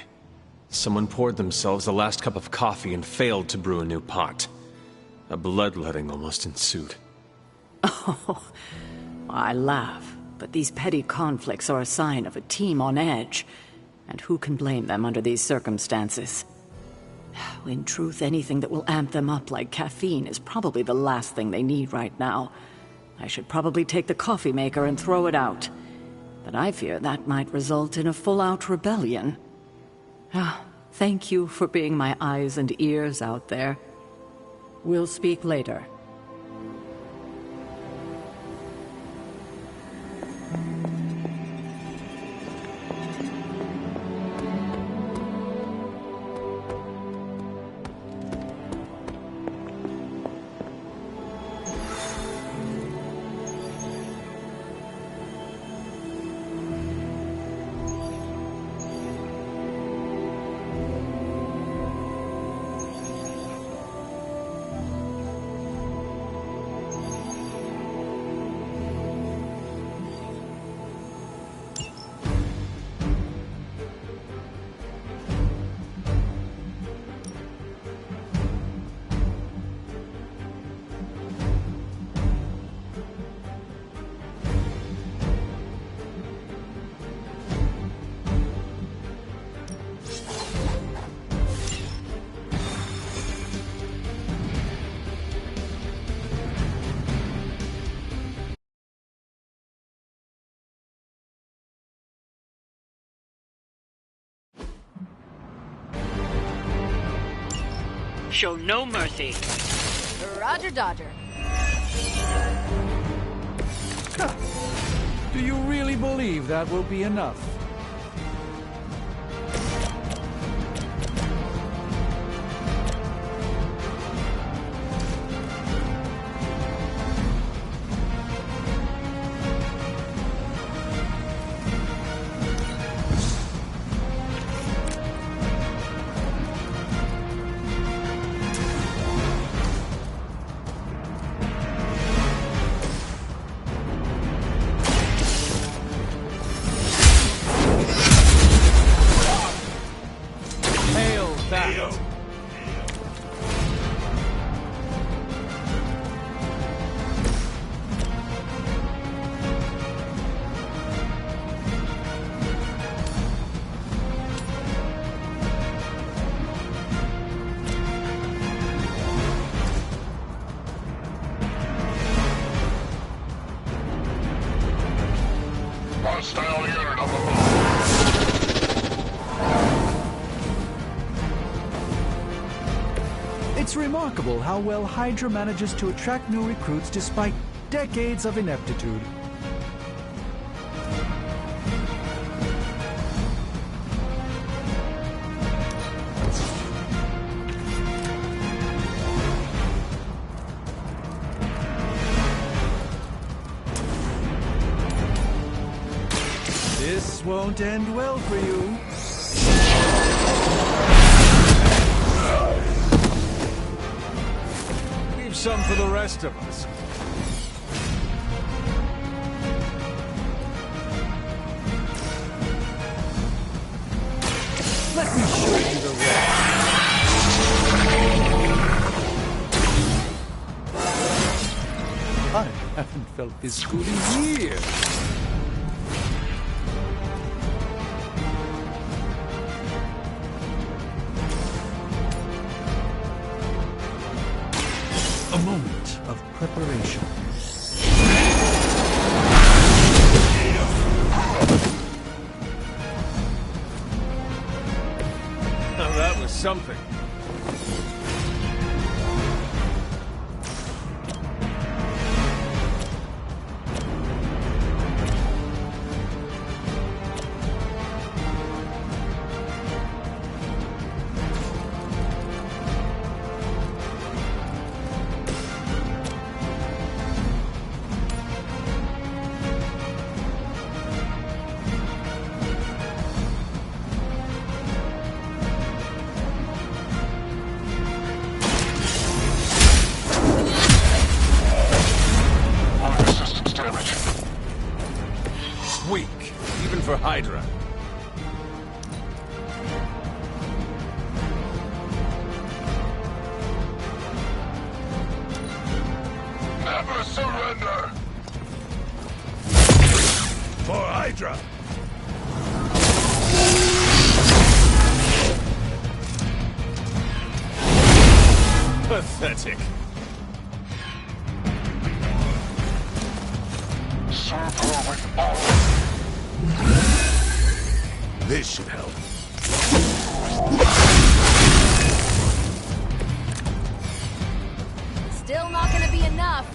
Someone poured themselves the last cup of coffee and failed to brew a new pot. A bloodletting almost ensued. Oh, I laugh, but these petty conflicts are a sign of a team on edge. And who can blame them under these circumstances? In truth, anything that will amp them up like caffeine is probably the last thing they need right now. I should probably take the coffee maker and throw it out. But I fear that might result in a full-out rebellion. Thank you for being my eyes and ears out there. We'll speak later. Show no mercy. Roger Dodger. Do you really believe that will be enough? Hostile unit up above. It's remarkable how well Hydra manages to attract new recruits despite decades of ineptitude. This won't end well for you. Leave some for the rest of us. Let me show you the way. I haven't felt this good in years. A moment of preparation. Now that was something. Weak, even for Hydra. Never surrender! For Hydra! Pathetic. Serve her with all. This should help. Still not gonna be enough.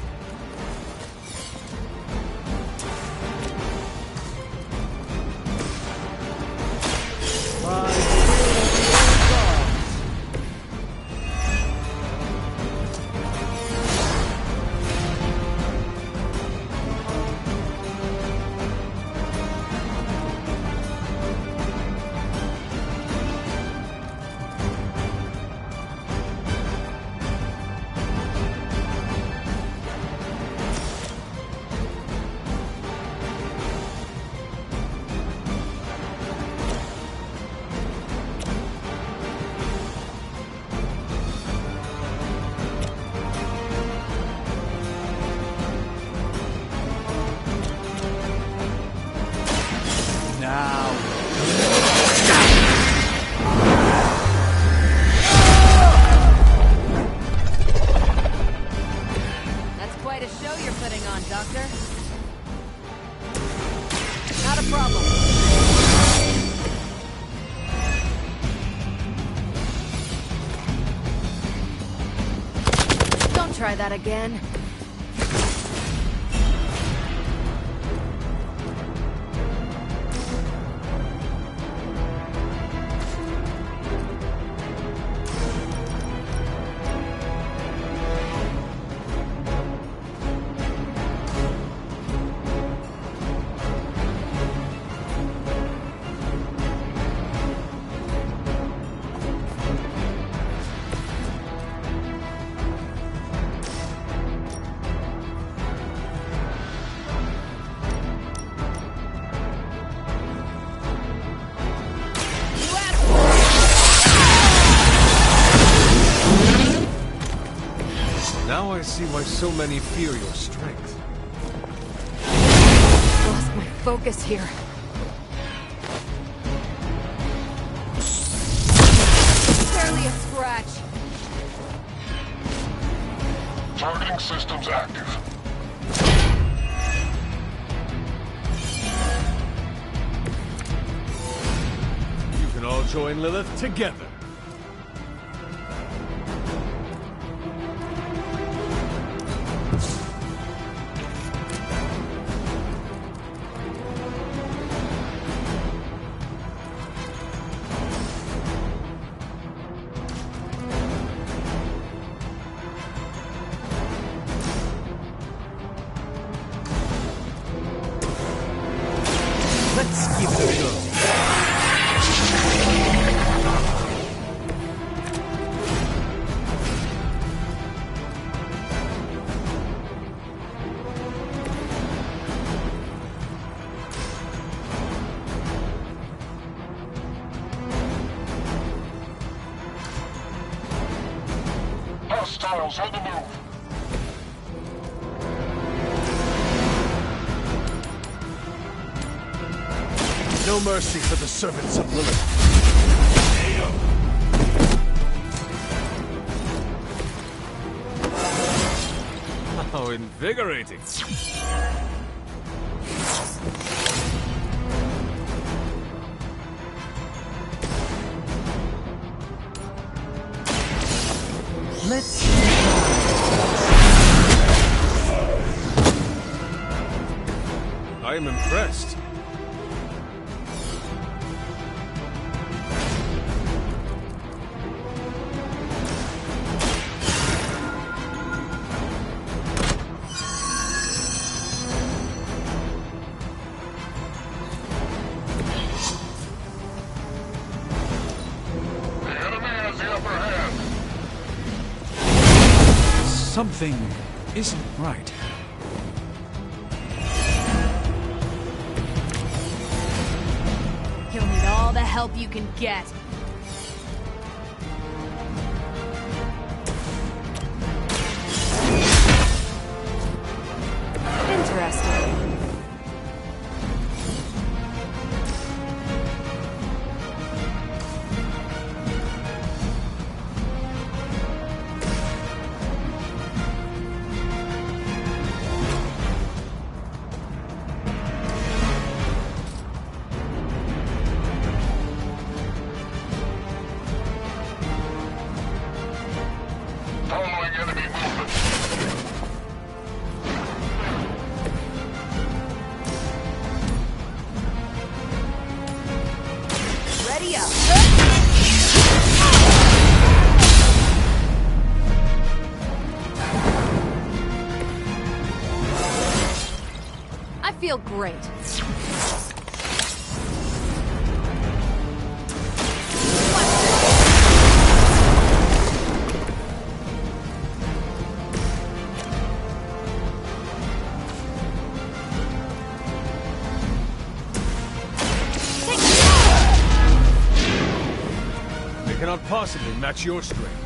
That's quite a show you're putting on, Doctor. Not a problem. Don't try that again. Now I see why so many fear your strength. Lost my focus here. Barely a scratch. Targeting systems active. You can all join Lilith together. Let's give it a go. Miles, on the move. No mercy for the servants of Lilith. How invigorating. Let's I am impressed. The enemy has the upper hand. Something isn't right. You'll need all the help you can get. Interesting. Following enemy movement. Ready up. I feel great. They cannot possibly match your strength.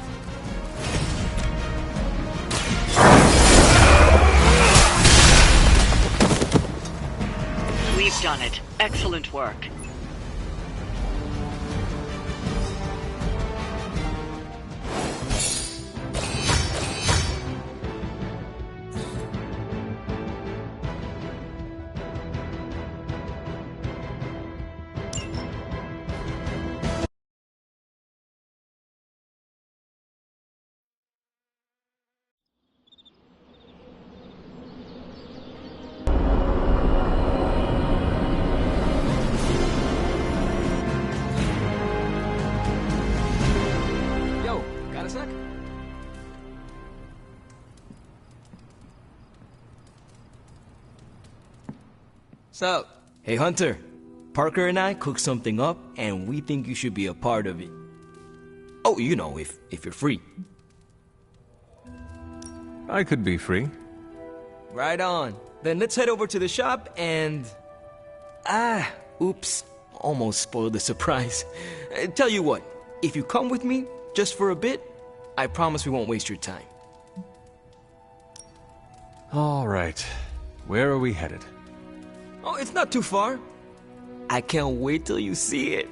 We've done it. Excellent work. Yo, got a sec? Sup? Hey Hunter, Parker and I cooked something up and we think you should be a part of it. Oh, you know, if you're free. I could be free. Right on. Then let's head over to the shop and... oops. Almost spoiled the surprise. Tell you what, if you come with me, just for a bit, I promise we won't waste your time. All right. Where are we headed? Oh, it's not too far. I can't wait till you see it.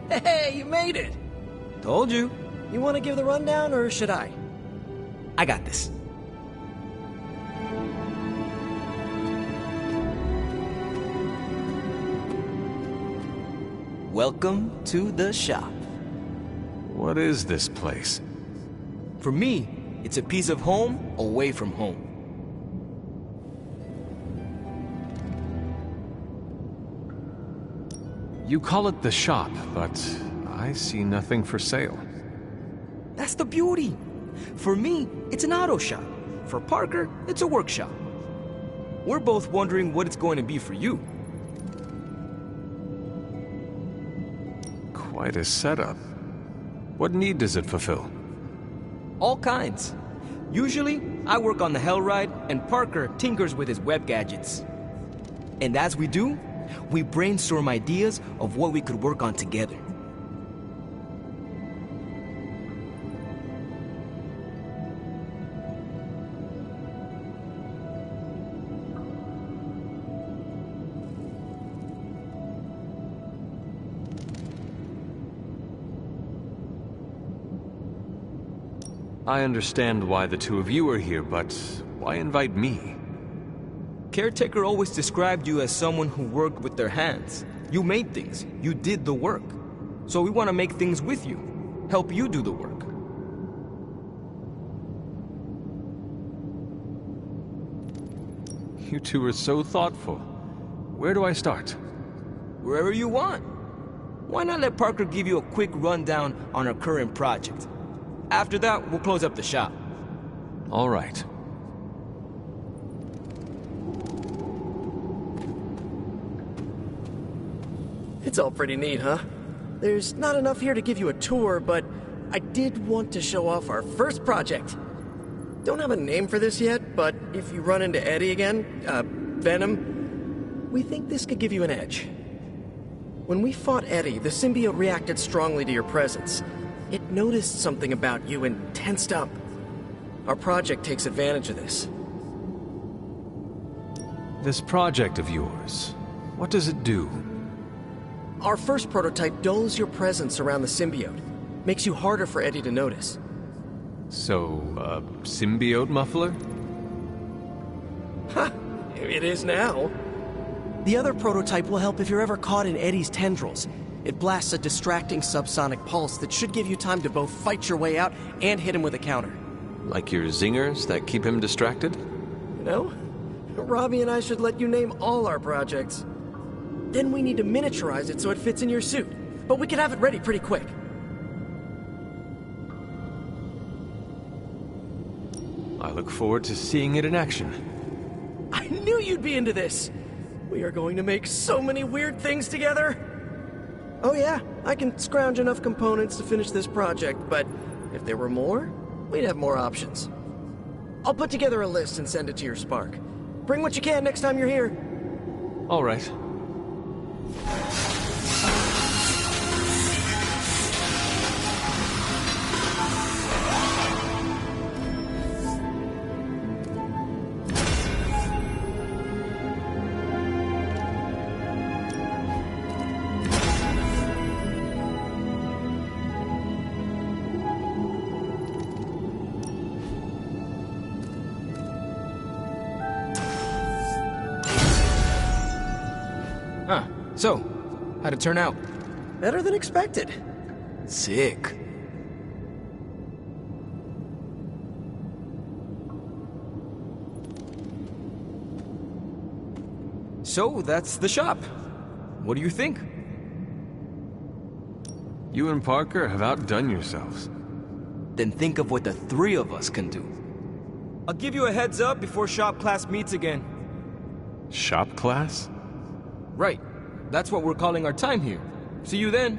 Hey, you made it! Told you. You want to give the rundown, or should I? I got this. Welcome to the shop. What is this place? For me, it's a piece of home away from home. You call it the shop, but I see nothing for sale. That's the beauty. For me, it's an auto shop. For Parker, it's a workshop. We're both wondering what it's going to be for you. Quite a setup. What need does it fulfill? All kinds. Usually, I work on the Hellride, and Parker tinkers with his web gadgets. And as we do, We brainstorm ideas of what we could work on together. I understand why the two of you are here, but why invite me? Caretaker always described you as someone who worked with their hands. You made things. You did the work. So we want to make things with you. Help you do the work. You two are so thoughtful. Where do I start? Wherever you want. Why not let Parker give you a quick rundown on our current project? After that, we'll close up the shop. All right. It's all pretty neat, huh? There's not enough here to give you a tour, but I did want to show off our first project. Don't have a name for this yet, but if you run into Eddie again, Venom, we think this could give you an edge. When we fought Eddie, the symbiote reacted strongly to your presence. It noticed something about you and tensed up. Our project takes advantage of this. This project of yours, what does it do? Our first prototype dulls your presence around the symbiote. Makes you harder for Eddie to notice. So, a symbiote muffler? Ha! It is now. The other prototype will help if you're ever caught in Eddie's tendrils. It blasts a distracting subsonic pulse that should give you time to both fight your way out and hit him with a counter. Like your zingers that keep him distracted? You know, Robbie and I should let you name all our projects. Then we need to miniaturize it so it fits in your suit. But we can have it ready pretty quick. I look forward to seeing it in action. I knew you'd be into this! We are going to make so many weird things together! Oh yeah, I can scrounge enough components to finish this project, but if there were more, we'd have more options. I'll put together a list and send it to your Spark. Bring what you can next time you're here. All right. So, how'd it turn out? Better than expected. Sick. So, that's the shop. What do you think? You and Parker have outdone yourselves. Then think of what the three of us can do. I'll give you a heads up before shop class meets again. Shop class? Right. That's what we're calling our time here. See you then.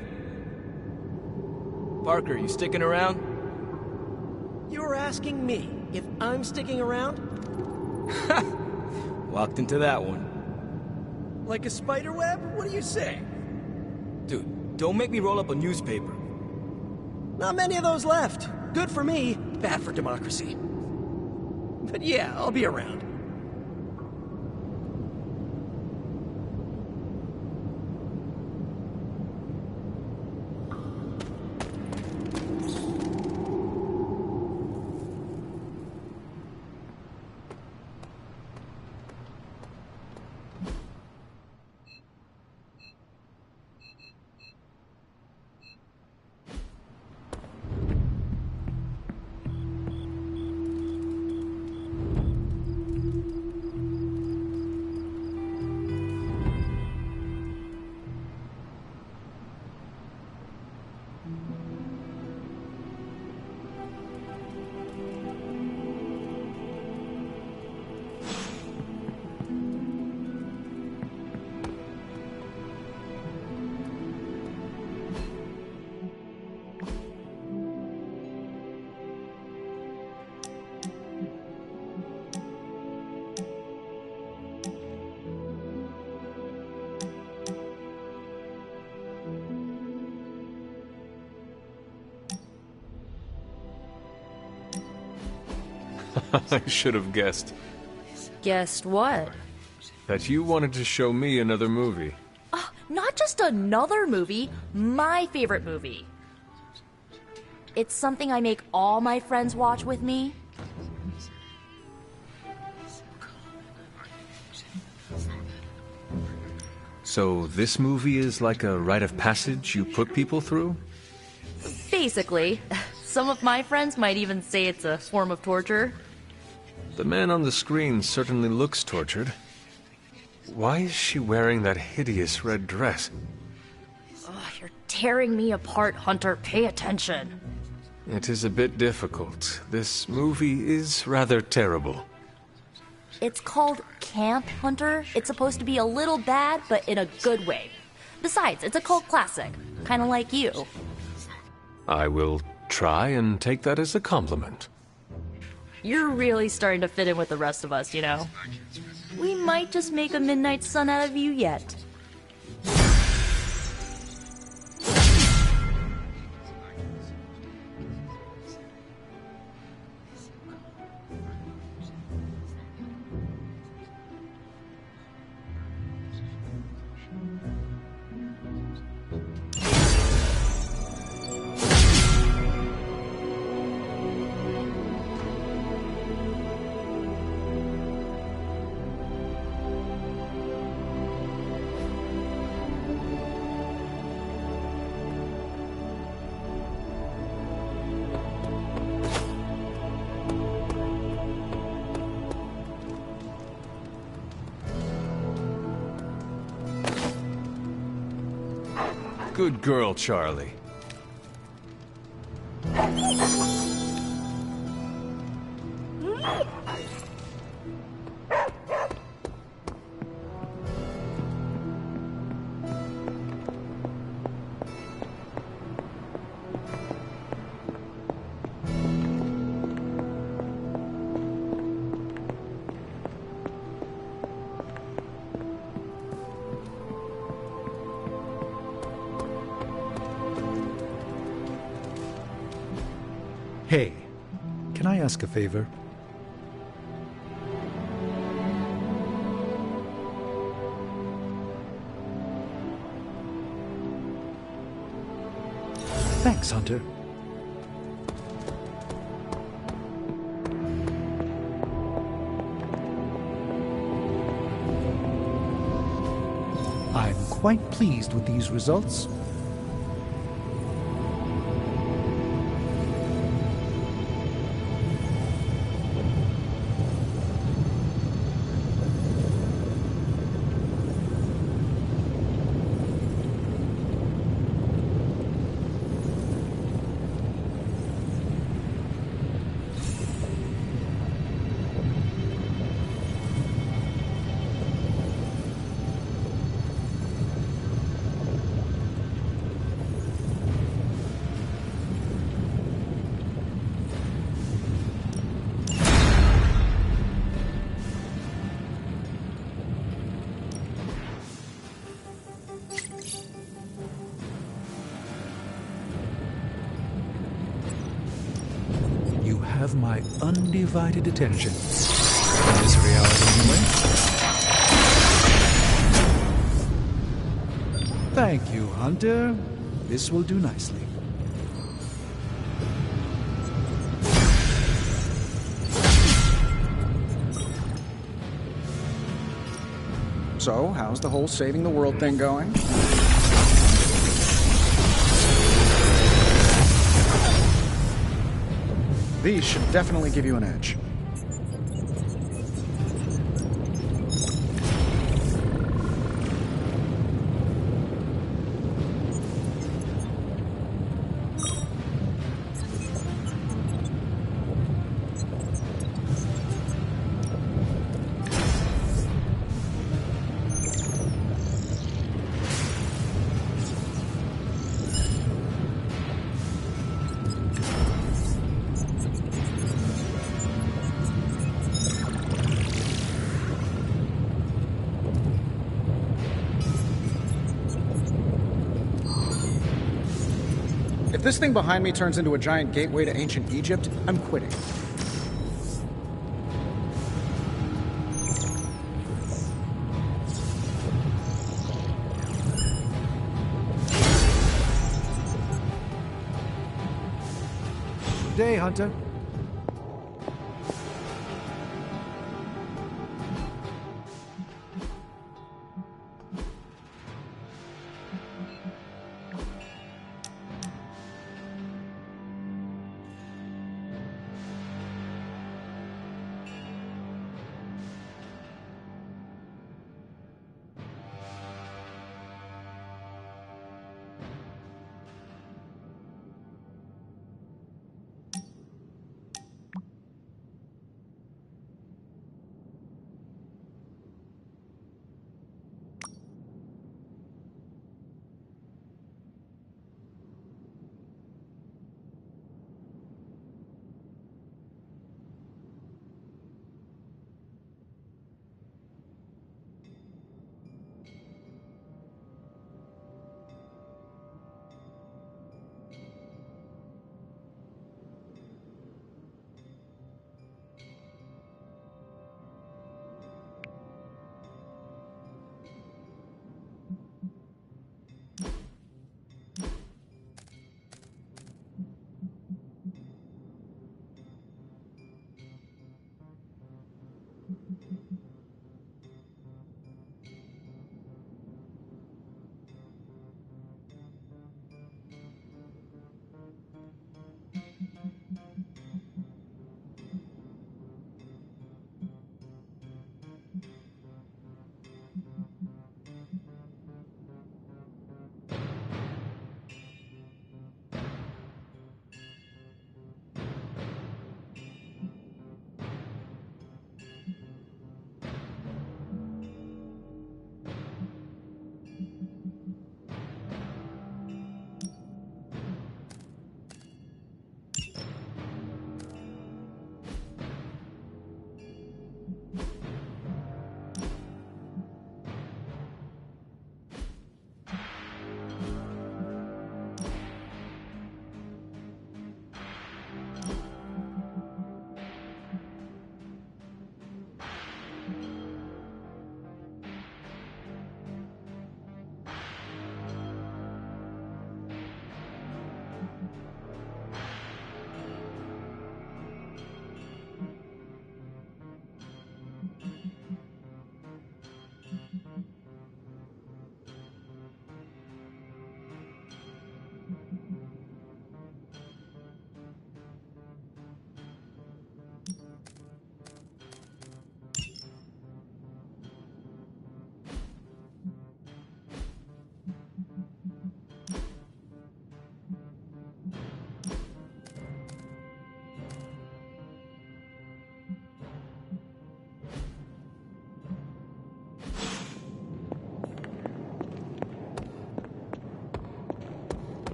Parker, you sticking around? You're asking me if I'm sticking around? Walked into that one. Like a spider web? What do you say? Dude, don't make me roll up a newspaper. Not many of those left. Good for me, bad for democracy. But yeah, I'll be around. I should have guessed. Guessed what? That you wanted to show me another movie. Not just another movie, my favorite movie. It's something I make all my friends watch with me. So this movie is like a rite of passage you put people through? Basically. Some of my friends might even say it's a form of torture. The man on the screen certainly looks tortured. Why is she wearing that hideous red dress? You're tearing me apart, Hunter. Pay attention. It is a bit difficult. This movie is rather terrible. It's called Camp, Hunter. It's supposed to be a little bad, but in a good way. Besides, it's a cult classic. Kind of like you. I will try and take that as a compliment. You're really starting to fit in with the rest of us, you know? We might just make a Midnight Sun out of you yet. Good girl, Charlie. Hey, can I ask a favor? Thanks, Hunter. I'm quite pleased with these results. Have my undivided attention. In this reality, anyway. Thank you, Hunter. This will do nicely. So, how's the whole saving the world thing going? These should definitely give you an edge. If this thing behind me turns into a giant gateway to ancient Egypt, I'm quitting. day, Hunter.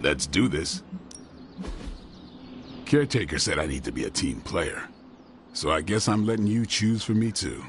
Let's do this. Caretaker said I need to be a team player, so I guess I'm letting you choose for me too.